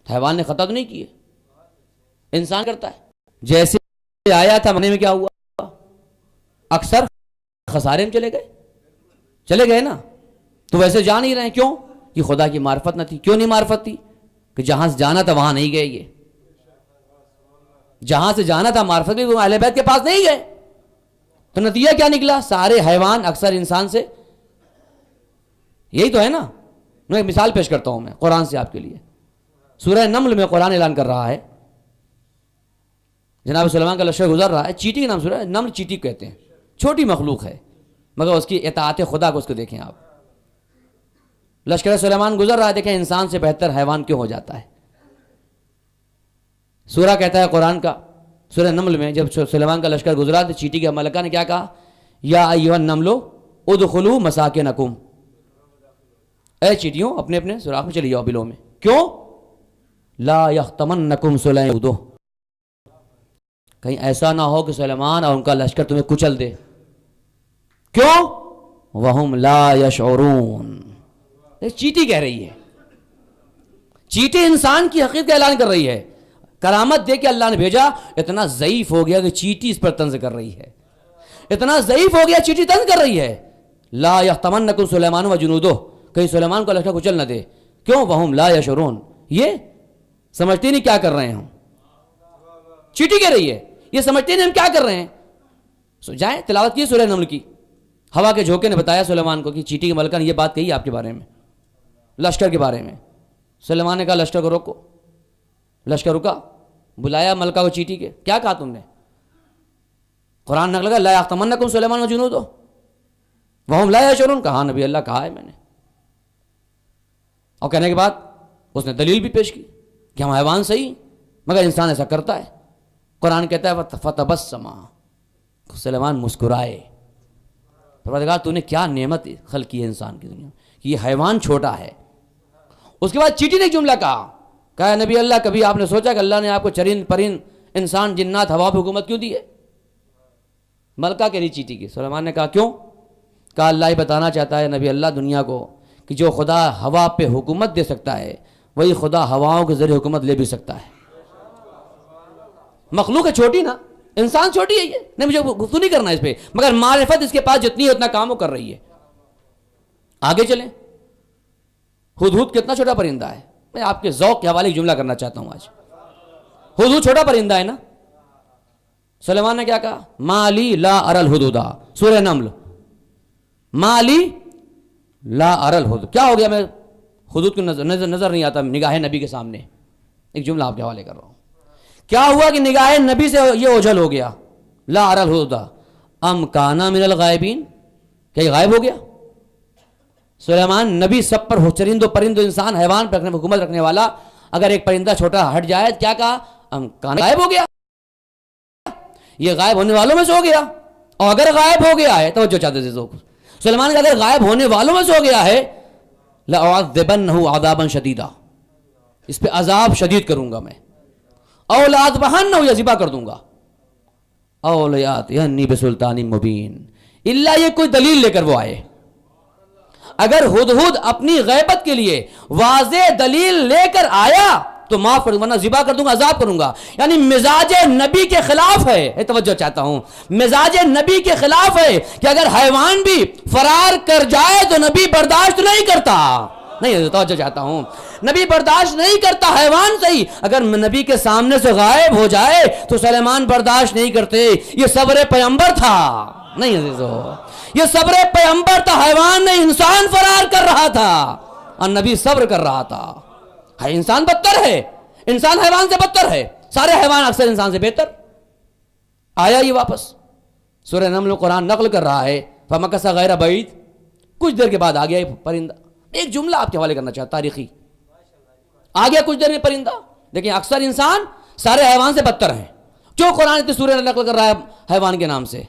حیوان نے خطا تو نہیں کیے, انسان کرتا ہے. جیسے آیا تھا معنی میں کیا ہوا, اکثر خسارے میں چلے گئے نا. تو ویسے جا نہیں رہے. کیوں؟ یہ خدا کی معرفت نہ تھی. کیوں نہیں معرفت تھی؟ کہ جہاں سے جانا تھا وہاں نہیں گئے. یہ جہاں سے جانا تھا معرفت بھی وہ اہل بیت کے پاس نہیں گئے. تو نتیجہ کیا نکلا؟ سارے حیوان اکثر انسان سے, یہی تو ہے نا. میں ایک مثال پیش کرتا ہوں میں قرآن سے آپ کے لیے. سورہ نمل میں قرآن اعلان کر رہا ہے, جناب سلیمان کا لشکر گزر رہا ہے. چیٹی کے نام سورہ نمل چیٹی کہتے ہیں, چھوٹی مخلوق ہے مگر اس کی اطاعت خدا کو اس کو دیکھیں آپ. لشکر سلیمان گزر رہا ہے, دیکھیں انسان سے بہتر حیوان کیوں ہو جاتا ہے. سورہ کہتا ہے قرآن کا سورہ نمل میں, جب سلیمان کا لشکر گزرا تو چیٹی کے ملکہ نے کیا کہا, یا ایھا النمل ادخلوا مساکنکم, اے چیٹیوں اپنے اپنے سوراخ میں چلی جاؤ بلوں میں. کیوں؟ لا یختمنکم سلیمان, کہیں ایسا نہ ہو کہ سلیمان اور ان کا لشکر تمہیں کچل دے. کیوں؟ وہم لا یشعرون. چیٹی کہہ رہی ہے, چیٹی انسان کی حقیقت کا اعلان کر رہی ہے. کرامت دے کے اللہ نے بھیجا, اتنا ضعیف ہو گیا کہ چیٹی اس پر طنز کر رہی ہے. اتنا ضعیف ہو گیا چیٹی طنز کر رہی ہے. لا یختمنکم سلیمان وجنودہ, کہیں سلیمان کو لشکر کچل نہ دے. کیوں؟ وہم لا یشعرون, یہ سمجھتے نہیں کیا کر رہے ہیں ہم. چیٹی کہہ رہی ہے یہ سمجھتے نہیں ہم کیا کر رہے ہیں. جائیں تلاوت کی سورہ نمل کی. ہوا کے جھونکے نے بتایا سلیمان کو کہ چیٹی کے ملکہ نے یہ بات کہی آپ کے بارے میں, لشکر کے بارے میں. سلیمان نے کہا لشکر کو روکو. لشکر رکا, بلایا ملکہ کو چیٹی کے, کیا کہا تم نے؟ قرآن نقل لگا لا یختمنکم سلیمان وجنودہ وہم لا یشعرون. کہا نبی اللہ کہا ہے میں نے. اور کہنے کے بعد اس نے دلیل بھی پیش کی کہ ہم حیوان صحیح مگر انسان ایسا کرتا ہے. قرآن کہتا ہے فتبسم, سلیمان مسکرائے. پروردگار تو نے کیا نعمت خلق کی ہے انسان کی دنیا, کہ یہ حیوان چھوٹا ہے. اس کے بعد چیٹی نے ایک جملہ کہا نبی اللہ کبھی آپ نے سوچا کہ اللہ نے آپ کو چرند پرند انسان جنات ہوا پہ حکومت کیوں دی ہے؟ ملکہ کے لیے چیٹی کی. سلیمان نے کہا کیوں؟ کہا اللہ ہی بتانا چاہتا ہے نبی اللہ دنیا کو کہ جو خدا ہوا پہ حکومت دے سکتا ہے وہی خدا ہواؤں کے ذریعے حکومت لے بھی سکتا ہے. مخلوق ہے چھوٹی نا, انسان چھوٹی ہے یہ نہیں, مجھے گفتگو نہیں کرنا اس پہ, مگر معرفت اس کے پاس جتنی ہے اتنا کام وہ کر رہی ہے. آگے چلیں. ہدہد کتنا چھوٹا پرندہ ہے. میں آپ کے ذوق کے حوالے جملہ کرنا چاہتا ہوں آج. ہدہد چھوٹا پرندہ ہے نا. سلیمان نے کیا کہا؟ ما لی لا اری الہدہد, سورہ نمل. ما لی لا اری الہدہد, کیا ہو گیا میں ہدہد کو نظر نہیں آتا نگاہ نبی کے سامنے. ایک جملہ آپ کے حوالے کر رہا ہوں. کیا ہوا کہ نگاہ نبی سے یہ اوجھل ہو گیا. لا اری الہدہد ام کانا من الغائبین, کیا یہ غائب ہو گیا؟ سلیمان نبی سب پر چرند و پرند و انسان حیوان پر حکومت رکھنے والا, اگر ایک پرندہ چھوٹا ہٹ جائے کیا کہا؟ ام کانا غائب ہو گیا, یہ غائب ہونے والوں میں سے ہو گیا. اور اگر غائب ہو گیا ہے, توجہ چاہتے تھے سلیمان کا, اگر غائب ہونے والوں میں سے ہو گیا ہے لأعذبنہ عذابا شدیدا, اس پہ عذاب شدید کروں گا میں. او لأذبحنہ, یا ذبح کر دوں گا. او لیأتینی بسلطان مبین, اللہ یہ کوئی دلیل لے کر وہ آئے. اگر ہدہد اپنی غیبت کے لیے واضح دلیل لے کر آیا تو معاف کر دوں گا, ورنہ ذبح کر دوں گا, عذاب کروں گا. یعنی مزاج نبی کے خلاف ہے. توجہ چاہتا ہوں, مزاج نبی کے خلاف ہے کہ اگر حیوان بھی فرار کر جائے تو نبی برداشت نہیں کرتا. نہیں, توجہ چاہتا ہوں, نبی برداشت نہیں کرتا. حیوان صحیح اگر نبی کے سامنے سے غائب ہو جائے تو سلیمان برداشت نہیں کرتے. یہ صبر پیغمبر تھا. نہیں عزیزو، یہ صبر پیغمبر تھا، حیوان نہیں، انسان فرار کر رہا تھا اور نبی صبر کر رہا تھا. انسان بدتر ہے، انسان حیوان سے بدتر ہے، سارے حیوان اکثر انسان سے بہتر. آیا یہ واپس سورہ نمل قرآن نقل کر رہا ہے، فمکث غیر بعید، کچھ دیر کے بعد آ گیا یہ پرندہ. ایک جملہ آپ کے حوالے کرنا چاہتا تاریخی، آ گیا کچھ دیر میں پرندہ. دیکھیں اکثر انسان سارے حیوان سے بدتر ہیں. کیوں قرآن اتنی سورہ نقل کر رہا ہے حیوان کے نام سے؟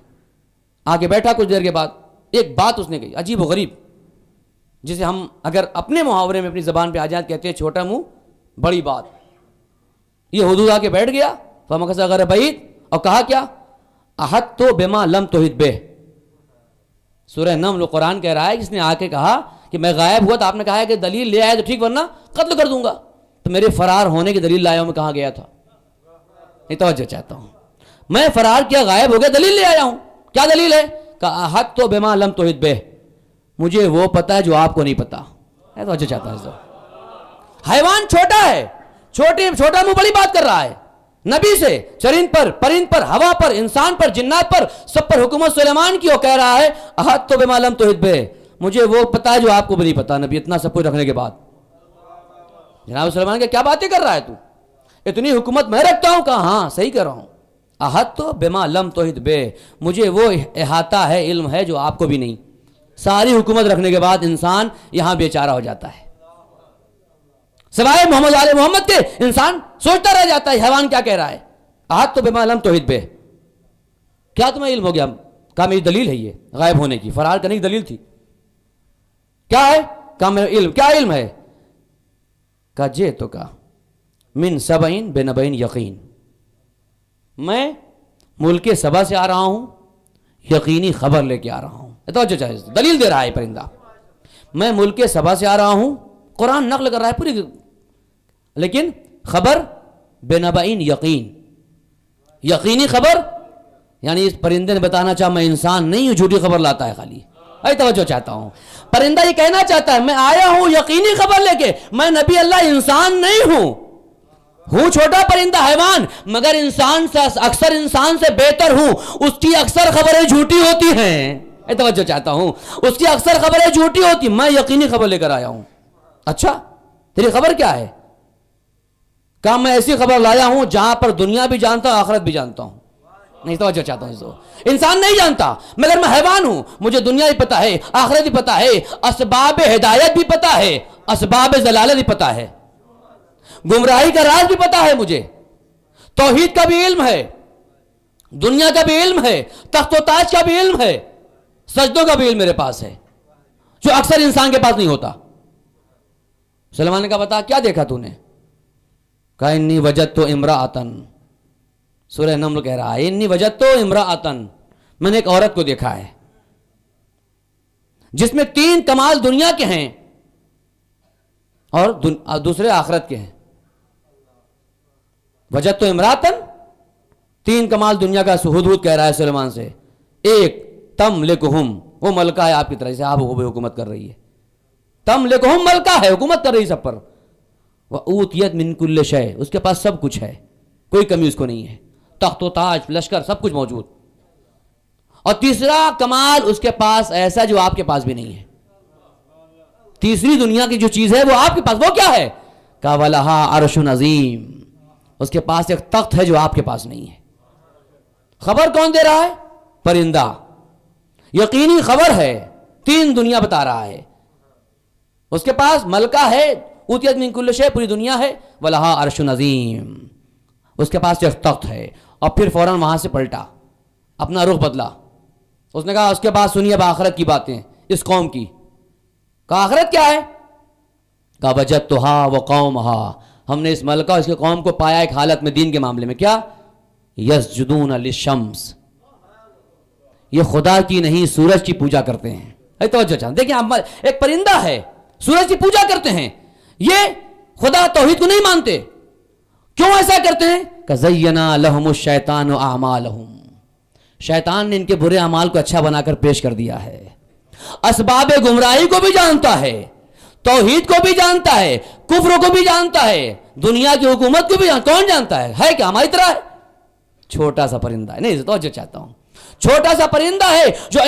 آ کے بیٹھا کچھ دیر کے بعد، ایک بات اس نے کہی عجیب و غریب، جسے ہم اگر اپنے محاورے میں اپنی زبان پہ آ جائیں کہتے ہیں چھوٹا منہ بڑی بات. یہ حدود آ کے بیٹھ گیا فمکث غیر بعید، اور کہا کیا؟ احط تو بما لم تحط بہ. سورہ نمل قرآن کہہ رہا ہے جس نے آ کے کہا کہ میں غائب ہوا تو آپ نے کہا ہے کہ دلیل لے آئے تو ٹھیک ورنہ قتل کر دوں گا. تو میرے فرار ہونے کی دلیل لایا ہوں، میں کہاں گیا تھا؟ یہ توجہ چاہتا ہوں. میں فرار کیا، غائب ہو گیا، دلیل لے آیا ہوں. کیا دلیل ہے؟ کہ احط تو بما لم تحط بہ، مجھے وہ پتا ہے جو آپ کو نہیں پتا. توجہ چاہتا ہوں. حیوان چھوٹا ہے، چھوٹا منہ بڑی بات کر رہا ہے. نبی سے چرند پر، پرند پر، ہوا پر، انسان پر، جنات پر، سب پر حکومت سلیمان کی. وہ کہہ رہا ہے احط تو بما لم تحط بہ، مجھے وہ پتا ہے جو آپ کو بھی نہیں پتا. نبی اتنا سب کچھ رکھنے کے بعد جناب سلیمان کہ کیا باتیں کر رہا ہے تو، اتنی حکومت میں رکھتا ہوں. کہا ہاں صحیح کر رہا ہوں. احط تو بما لم تحط بہ، مجھے وہ احاطہ ہے، علم ہے جو آپ کو بھی نہیں. ساری حکومت رکھنے کے بعد انسان یہاں بیچارہ ہو جاتا ہے. سوائے محمد آل محمد کے انسان سوچتا رہ جاتا ہے حیوان کیا کہہ رہا ہے. احط تو بما لم تحط بہ، کیا تمہیں علم ہو گیا؟ کہا میری دلیل ہے یہ غائب ہونے کی، فرار کرنے کی دلیل تھی. کیا ہے؟ کہا میرا علم. کیا علم ہے؟ کہا جے تو کہا من سبعین بنبعین یقین، میں ملک سبا سے آ رہا ہوں، یقینی خبر لے کے آ رہا ہوں. توجہ چاہیے، دلیل دے رہا ہے پرندہ. میں ملک سبا سے آ رہا ہوں، قرآن نقل کر رہا ہے پوری، لیکن خبر بنبعین یقین، یقینی خبر. یعنی اس پرندے نے بتانا چاہا میں انسان نہیں ہوں، جھوٹی خبر لاتا ہے خالی. توجہ چاہتا ہوں، پرندہ یہ کہنا چاہتا ہے میں آیا ہوں یقینی خبر لے کے، میں نبی اللہ انسان نہیں ہوں. ہوں چھوٹا پرندہ حیوان، مگر انسان سے اکثر انسان سے بہتر ہوں. اس کی اکثر خبریں جھوٹی ہوتی ہیں. توجہ چاہتا ہوں، اس کی اکثر خبریں جھوٹی ہوتی، میں یقینی خبر لے کر آیا ہوں. اچھا تیری خبر کیا ہے؟ کہا میں ایسی خبر لایا ہوں جہاں پر دنیا بھی جانتا ہوں، آخرت بھی جانتا ہوں. نہیں توجہ چاہتا ہوں، انسان نہیں جانتا مگر میں حیوان ہوں، مجھے دنیا بھی پتا ہے، آخرت بھی پتا ہے، اسباب ہدایت بھی پتا ہے، اسباب ضلالت بھی پتا ہے، گمراہی کا راز بھی پتا ہے مجھے، توحید کا بھی علم ہے، دنیا کا بھی علم ہے، تخت و تاج کا بھی علم ہے، سجدوں کا بھی علم میرے پاس ہے جو اکثر انسان کے پاس نہیں ہوتا. سلیمان نے کہا بتا کیا دیکھا تو نے؟ کہا انی وجدت امرأۃن، سورہ نمل کہہ رہا ہے انی وجدت امرأۃن، میں نے ایک عورت کو دیکھا ہے جس میں 3 کمال دنیا کے ہیں اور دوسرے آخرت کے ہیں. وجدت امرأۃن، 3 کمال دنیا کا حدود کہہ رہا ہے سلیمان سے. ایک تملکہم، وہ ملکہ ہے آپ کی طرح سے، آپ وہ حکومت کر رہی ہے. تملکہم ملکہ ہے، حکومت کر رہی سب پر. وَأُوتِيَتْ مِن كُلِّ شَيْءٍ، اس کے پاس سب کچھ ہے، کوئی کمی اس کو نہیں ہے، تخت و تاج، لشکر، سب کچھ موجود. اور تیسرا کمال اس کے پاس ایسا جو آپ کے پاس بھی نہیں ہے. تیسری دنیا کی جو چیز ہے وہ آپ کے پاس، وہ کیا ہے؟ کہا وَلَهَا عَرْشٌ عَظِيمٌ، اس کے پاس ایک تخت ہے جو آپ کے پاس نہیں ہے. خبر کون دے رہا ہے؟ پرندہ. یقینی خبر ہے، 3 دنیا بتا رہا ہے. اس کے پاس ملکہ ہے، اوتیت من کل شے، پوری دنیا ہے. وَلَهَا عَرْشٌ عَظِيمٌ، اس کے پاس ایک تخت ہے. اور پھر فوراً وہاں سے پلٹا، اپنا رخ بدلا. اس نے کہا اس کے بعد سنیے اب آخرت کی باتیں اس قوم کی. کہا آخرت کیا ہے؟ کہا وجدتها وقومها، ہم نے اس ملکہ اور اس کے قوم کو پایا ایک حالت میں دین کے معاملے میں. کیا؟ یسجدون للشمس، یہ خدا کی نہیں سورج کی پوجا کرتے ہیں. توجہ چاہتے دیکھیں، ایک پرندہ ہے، سورج کی پوجا کرتے ہیں. یہ خدا توحید کو نہیں مانتے. کیوں ایسا کرتے ہیں؟ کہ زینا لہم الشیطان اعمالہم، شیطان نے ان کے برے اعمال کو اچھا بنا کر پیش کر دیا ہے. اسباب گمراہی کو بھی جانتا ہے، توحید کو بھی جانتا ہے، کفر کو بھی جانتا ہے، دنیا کی حکومت کو بھی کون جانتا ہے کیا ہماری طرح ہے؟ چھوٹا سا پرندہ ہے. نہیں توجہ چاہتا ہوں، چھوٹا سا پرندہ ہے جو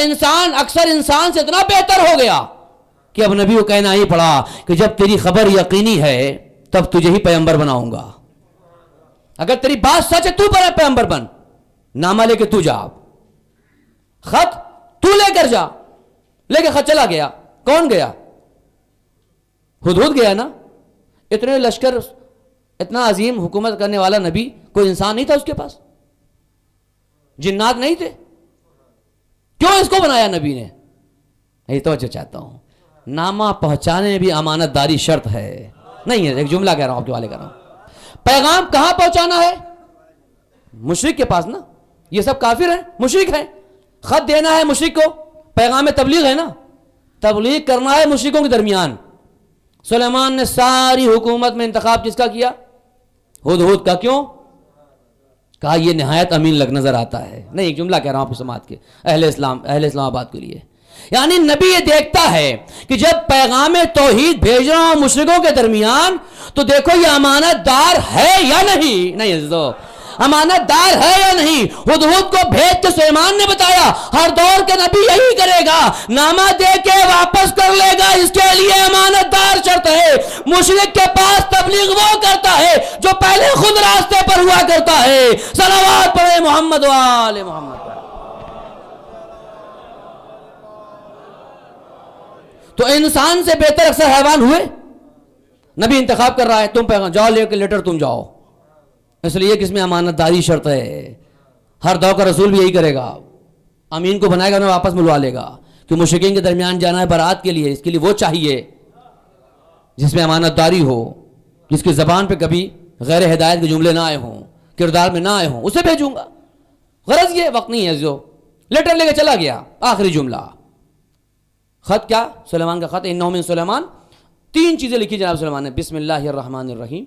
اکثر انسان سے اتنا بہتر ہو گیا کہ اب نبی کو کہنا ہی پڑا کہ جب تیری خبر یقینی ہے تب تجھے ہی پیغمبر بناؤں گا. اگر تیری بات سچ ہے تو پیغمبر بن. نامہ لے کے تو جا, خط تو لے کر جا. لے کے خط چلا گیا. کون گیا؟ ہدہد گیا نا. اتنے لشکر, اتنا عظیم حکومت کرنے والا نبی, کوئی انسان نہیں تھا اس کے پاس؟ جنات نہیں تھے؟ کیوں اس کو بنایا نبی نے؟ یہی توجہ چاہتا ہوں. نامہ پہنچانے میں بھی امانت داری شرط ہے. نہیں ہے, ایک جملہ کہہ رہا ہوں, آپ کے والے کہہ رہا ہوں. پیغام کہاں پہنچانا ہے؟ مشرک کے پاس نا. یہ سب کافر ہیں, مشرک ہیں. خط دینا ہے مشرک کو, پیغام تبلیغ ہے نا. تبلیغ کرنا ہے مشرکوں کے درمیان. سلیمان نے ساری حکومت میں انتخاب کس کا کیا؟ ہدہد کا. کیوں؟ کہا یہ نہایت امین لگ نظر آتا ہے. نہیں, ایک جملہ کہہ رہا ہوں آپ سماعت کے, اہل اسلام آباد کے لیے. یعنی نبی یہ دیکھتا ہے کہ جب پیغام توحید بھیج رہا ہوں مشرکوں کے درمیان تو دیکھو یہ امانت دار ہے یا نہیں. نہیں عزیزو, امانت دار ہے یا نہیں. ہدہد کو بھیج کے سلیمان نے بتایا ہر دور کے نبی یہی کرے گا, نامہ دے کے واپس کر لے گا. اس کے لیے امانت دار شرط ہے. مشرک کے پاس تبلیغ وہ کرتا ہے جو پہلے خود راستے پر ہوا کرتا ہے. صلوات پڑھے محمد و آل محمد. تو انسان سے بہتر اکثر حیوان ہوئے. نبی انتخاب کر رہا ہے, تم پیغام جاؤ لے کے لیٹر تم جاؤ. اس لیے کہ اس میں امانت داری شرط ہے. ہر دور کا رسول بھی یہی کرے گا, امین کو بنائے گا, انہیں واپس ملوا لے گا. کہ مشرکین کے درمیان جانا ہے برات کے لیے, اس کے لیے وہ چاہیے جس میں امانت داری ہو, جس کی زبان پہ کبھی غیر ہدایت کے جملے نہ آئے ہوں, کردار میں نہ آئے ہوں, اسے بھیجوں گا. غرض یہ وقت نہیں ہے جو لیٹر لے کے چلا گیا. آخری جملہ خط کیا؟ سلیمان کا خط. انہ من سلیمان, 3 چیزیں لکھی جناب سلیمان نے. بسم اللہ الرحمن الرحیم,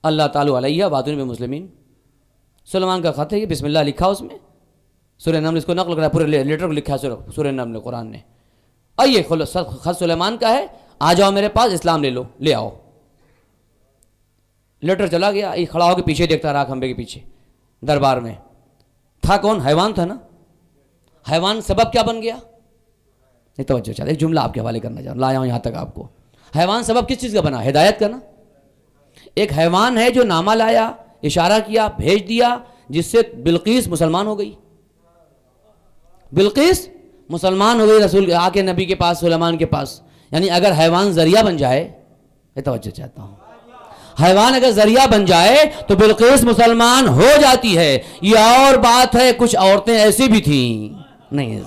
اللہ تعالی علیہ وعدن بمسلمین. سلیمان کا خط ہے یہ, بسم اللہ لکھا اس میں. سورہ نمل اس کو نقل کرا, پورے لیٹر کو لکھا ہے سورہ نمل قرآن نے. آئیے خط سلیمان کا ہے, آ جاؤ میرے پاس, اسلام لے لو, لے آؤ. لیٹر چلا گیا. یہ کھڑا ہو کے پیچھے دیکھتا رہا, کھمبے کے پیچھے دربار میں. تھا کون؟ حیوان تھا نا. حیوان سبب کیا بن گیا؟ نہیں توجہ چاہتے, ایک جملہ آپ کے حوالے کرنا چاہوں, لایا ہوں یہاں تک آپ کو. حیوان سبب کس چیز کا بنا؟ ہدایت کا نا. ایک حیوان ہے جو نامہ لایا, اشارہ کیا, بھیج دیا, جس سے بلقیس مسلمان ہو گئی. بلقیس مسلمان ہو گئی رسول آ کے نبی کے پاس, سلیمان کے پاس. یعنی اگر حیوان ذریعہ بن جائے, یہ توجہ چاہتا ہوں, حیوان اگر ذریعہ بن جائے تو بلقیس مسلمان ہو جاتی ہے. یہ اور بات ہے, کچھ عورتیں ایسی بھی تھیں. نہیں ہے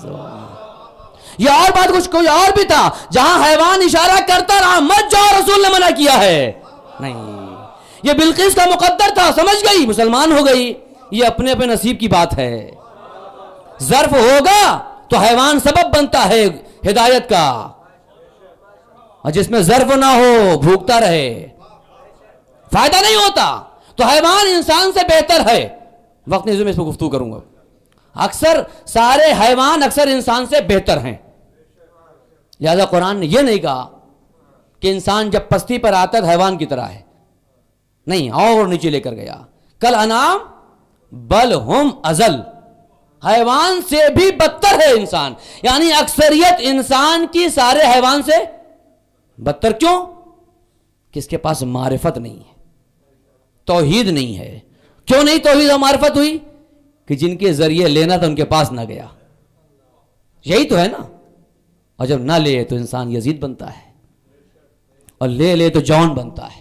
یہ اور بات, کچھ کوئی اور بھی تھا. جہاں حیوان اشارہ کرتا رہا, مت جاؤ, رسول نے منع کیا ہے. نہیں, یہ بلقیس کا مقدر تھا, سمجھ گئی, مسلمان ہو گئی. یہ اپنے اپنے نصیب کی بات ہے. ظرف ہوگا تو حیوان سبب بنتا ہے ہدایت کا, اور جس میں ظرف نہ ہو بھوکتا رہے فائدہ نہیں ہوتا. تو حیوان انسان سے بہتر ہے. وقت نہیں, میں اس پہ گفتگو کروں گا. اکثر سارے حیوان اکثر انسان سے بہتر ہیں. لہذا قرآن نے یہ نہیں کہا کہ انسان جب پستی پر آتا ہے حیوان کی طرح ہے. نہیں, اور نیچے لے کر گیا. کل انعام بل ہم ازل, حیوان سے بھی بدتر ہے انسان. یعنی اکثریت انسان کی سارے حیوان سے بدتر. کیوں؟ کہ اس کے پاس معرفت نہیں ہے, توحید نہیں ہے. کیوں نہیں توحید اور معرفت ہوئی؟ کہ جن کے ذریعے لینا تھا ان کے پاس نہ گیا. یہی تو ہے نا. اور جب نہ لے تو انسان یزید بنتا ہے, اور لے تو جون بنتا ہے.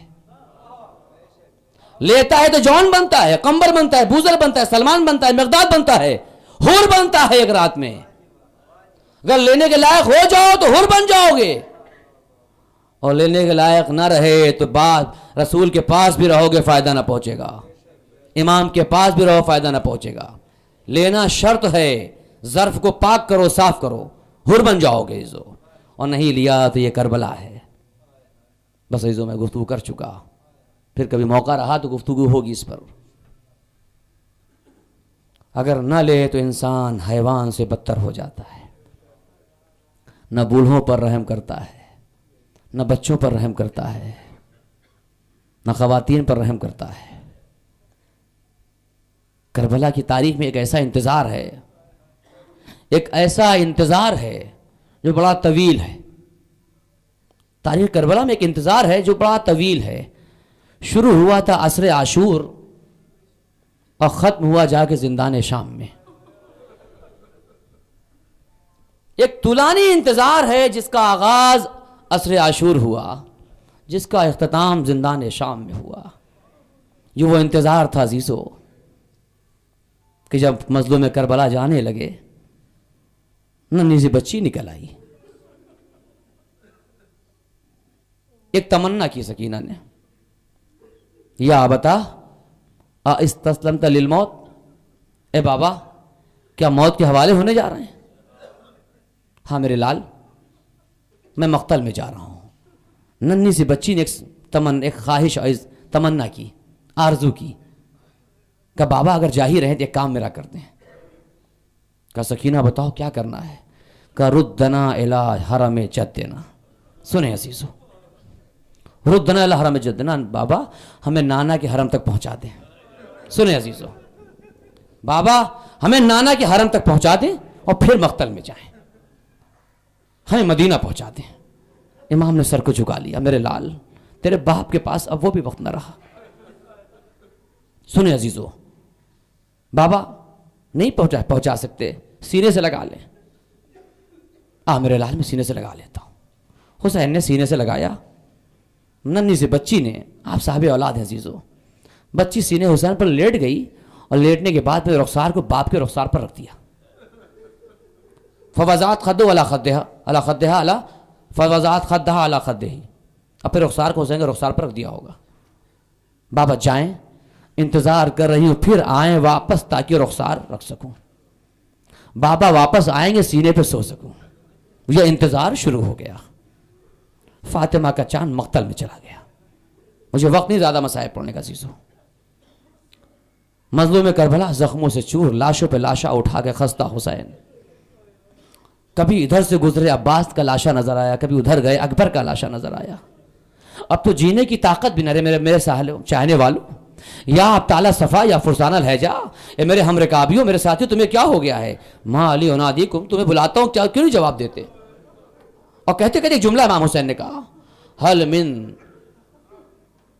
لیتا ہے تو جون بنتا ہے, قمبر بنتا ہے, بوزر بنتا ہے, سلمان بنتا ہے, مقداد بنتا ہے, حور بنتا ہے ایک رات میں. اگر لینے کے لائق ہو جاؤ تو حور بن جاؤ گے, اور لینے کے لائق نہ رہے تو بعد رسول کے پاس بھی رہو گے فائدہ نہ پہنچے گا, امام کے پاس بھی رہو فائدہ نہ پہنچے گا. لینا شرط ہے, ظرف کو پاک کرو, صاف کرو, حر بن جاؤ گے عزو. اور نہیں لیا تو یہ کربلا ہے. بس عزو میں گفتگو کر چکا, پھر کبھی موقع رہا تو گفتگو ہوگی اس پر. اگر نہ لے تو انسان حیوان سے بدتر ہو جاتا ہے. نہ بوڑھوں پر رحم کرتا ہے, نہ بچوں پر رحم کرتا ہے, نہ خواتین پر رحم کرتا ہے. کربلا کی تاریخ میں ایک ایسا انتظار ہے، ایک ایسا انتظار ہے جو بڑا طویل ہے. تاریخ کربلا میں ایک انتظار ہے جو بڑا طویل ہے. شروع ہوا تھا عصر عاشور اور ختم ہوا جا کے زندان شام میں. ایک طولانی انتظار ہے جس کا آغاز عصر عاشور ہوا، جس کا اختتام زندان شام میں ہوا. یہ وہ انتظار تھا عزیزو کہ جب مظلوم کربلا جانے لگے، ننھی سی بچی نکل آئی. ایک تمنا کی سکینہ نے، یا بتا استسلمت للموت، اے بابا کیا موت کے حوالے ہونے جا رہے ہیں؟ ہاں میرے لال، میں مقتل میں جا رہا ہوں. ننھی سی بچی نے ایک خواہش اور تمنا کی، آرزو کی کہ بابا اگر جا ہی رہے تو ایک کام میرا کر دیں. کہ سکینہ بتاؤ کیا کرنا ہے؟ کہ ردنا الی حرم جدنا. سنیں عزیزو، ردنا الی حرم جدنا، بابا ہمیں نانا کے حرم تک پہنچا دیں. سنیں عزیزو، بابا ہمیں نانا کے حرم تک پہنچا دیں اور پھر مقتل میں جائیں، ہمیں مدینہ پہنچا دیں. امام نے سر کو جھکا لیا. میرے لال، تیرے باپ کے پاس اب وہ بھی وقت نہ رہا. سنیں عزیزو، بابا نہیں پہنچا سکتے، سینے سے لگا لیں. میرے لال میں سینے سے لگا لیتا ہوں. حسین نے سینے سے لگایا. ننھی سی بچی نے، آپ صاحب اولاد ہیں عزیزو، بچی سینے حسین پر لیٹ گئی اور لیٹنے کے بعد میں رخسار کو باپ کے رخسار پر رکھ دیا. فوضات خدو علی خدہا علی خدہا علی فوضات خدہا علی خدہی. اب پھر رخسار کو حسین کے رخسار پر رکھ دیا ہوگا. بابا جائیں، انتظار کر رہی ہوں، پھر آئیں واپس تاکہ رخسار رکھ سکوں. بابا واپس آئیں گے سینے پہ سو سکوں. یہ انتظار شروع ہو گیا. فاطمہ کا چاند مقتل میں چلا گیا. مجھے وقت نہیں زیادہ مسائل پڑھنے کا عزیزو. مظلوم کربلا زخموں سے چور، لاشوں پہ لاشا اٹھا کے خستہ حسین. کبھی ادھر سے گزرے عباس کا لاشا نظر آیا، کبھی ادھر گئے اکبر کا لاشا نظر آیا. اب تو جینے کی طاقت بھی نہ رہے میرے ساحلوں چاہنے والوں. یا ابطال صفا یا فرسان الحجا، اے میرے ہم رکابیوں، میرے ساتھیوں، تمہیں کیا ہو گیا ہے؟ ما علی انادیکم، تمہیں بلاتا ہوں کیا کیوں نہیں جواب دیتے؟ اور کہتے ایک جملہ امام حسین نے کہا، حل من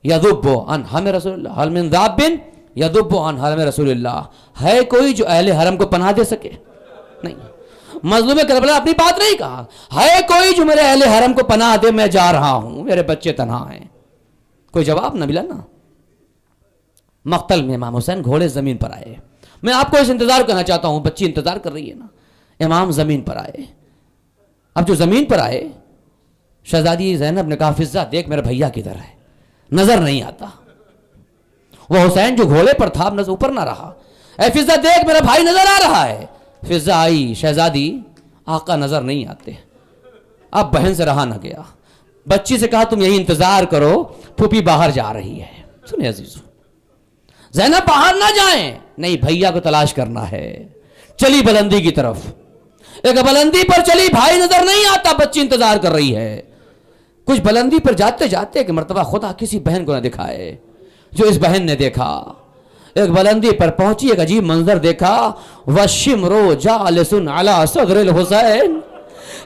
یذب عن حرم رسول اللہ، حل من ذاب یذب عن حرم رسول اللہ. ہے کوئی جو اہل حرم کو پناہ دے سکے؟ نہیں. مظلوم کربلا اپنی بات نہیں کہا، ہے کوئی جو میرے اہل حرم کو پناہ دے، میں جا رہا ہوں، میرے بچے تنہا ہیں. کوئی جواب نہ ملا نا. مقتل میں امام حسین گھوڑے زمین پر آئے. میں آپ کو اس انتظار کرنا چاہتا ہوں، بچی انتظار کر رہی ہے نا. امام زمین پر آئے. اب جو زمین پر آئے، شہزادی زینب نے کہا فضہ دیکھ میرا بھیا کدھر ہے، نظر نہیں آتا. وہ حسین جو گھوڑے پر تھا نظر اوپر نہ رہا. اے فضہ دیکھ میرا بھائی نظر آ رہا ہے. فضہ آئی، شہزادی آقا نظر نہیں آتے. اب بہن سے رہا نہ گیا. بچی سے کہا تم یہی انتظار کرو، پھوپھی باہر جا رہی ہے. سنیں عزیزو، زینب باہر نہ جائیں، نہیں بھیا کو تلاش کرنا ہے. چلی بلندی کی طرف، ایک بلندی پر چلی، بھائی نظر نہیں آتا، بچی انتظار کر رہی ہے. کچھ بلندی پر جاتے جاتے کہ مرتبہ خدا کسی بہن کو نہ دکھائے جو اس بہن نے دیکھا. ایک بلندی پر پہنچی، ایک عجیب منظر دیکھا. وَالشِّمْرُ جَالِسٌ عَلَى صَدْرِ الْحُسَيْنِ،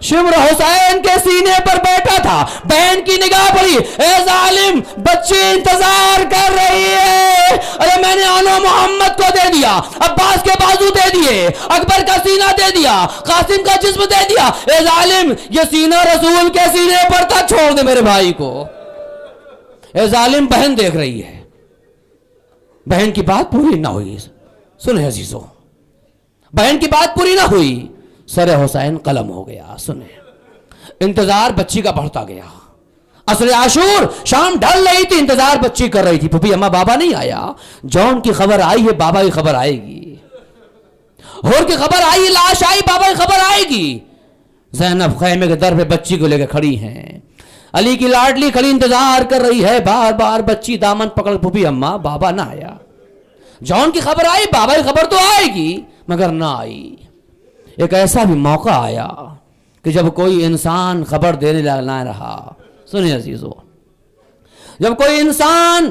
شمر حسین کے سینے پر بیٹھا تھا. بہن کی نگاہ پڑی، اے ظالم بچی انتظار کر رہی ہے. ارے میں نے آنو محمد کو دے دیا، عباس کے بازو دے دیے، اکبر کا سینہ دے دیا، قاسم کا جسم دے دیا. اے ظالم یہ سینہ رسول کے سینے پر تھا، چھوڑ دے میرے بھائی کو. اے ظالم بہن دیکھ رہی ہے. بہن کی بات پوری نہ ہوئی. سنیں عزیزو، بہن کی بات پوری نہ ہوئی، سر حسین قلم ہو گیا. سنیں، انتظار بچی کا بڑھتا گیا. عصر عاشور، شام ڈھل رہی تھی، انتظار بچی کر رہی تھی. پھوپھی اماں بابا نہیں آیا. جون کی خبر آئی ہے، بابا کی خبر آئے گی. ہور کی خبر آئی، لاش آئی، بابا کی خبر آئے گی. زینب خیمے کے در پہ بچی کو لے کے کھڑی ہیں. علی کی لاڈلی کھڑی انتظار کر رہی ہے. بار بار بچی دامن پکڑ، پھوپھی اماں بابا نہ آیا. جون کی خبر آئی، بابا کی خبر تو آئے گی، مگر نہ آئی. ایک ایسا بھی موقع آیا کہ جب کوئی انسان خبر دینے نہ رہا. سنیں عزیزو، جب کوئی انسان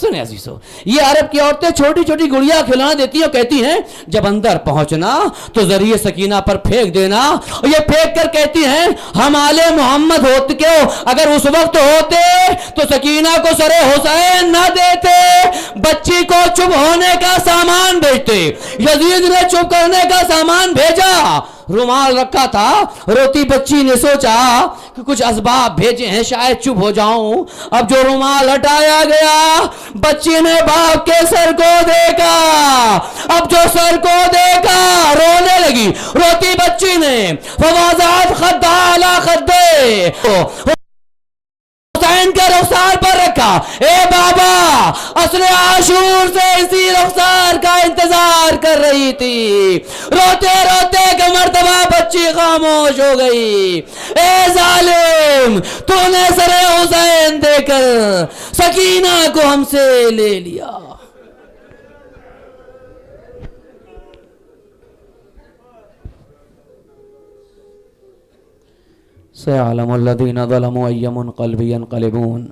سنیں عزیزو، یہ عرب کی عورتیں چھوٹی چھوٹی گڑیا کھلانا دیتی ہیں اور کہتی ہیں جب اندر پہنچنا تو ذریعہ سکینہ پر پھینک دینا، اور یہ پھینک کر کہتی ہیں ہم آل محمد ہوتے کیوں، اگر اس وقت ہوتے تو سکینہ کو سر حسین نہ دیتے، بچی کو چپ ہونے کا سامان بھیجتے، یزید نے چپ کرنے کا سامان بھیجا، رومال رکھا تھا، روتی بچی نے سوچا کہ کچھ اسباب بھیجے ہیں شاید چپ ہو جاؤں، اب جو رومال ہٹایا گیا بچی نے باپ کے سر کو دیکھا، اب جو سر کو دیکھا رونے لگی، روتی بچی نے فوازات خدہ علی خدے، حسین کے رخسار پر رکھا، اے بابا عصر عاشور سے اسی رخسار کا انتظار کر رہی تھی، روتے روتے کہ مرتبہ بچی خاموش ہو گئی، اے ظالم تو نے سر حسین دے کر سکینہ کو ہم سے لے لیا۔ سيعلم الذين ظلموا أي منقلب ينقلبون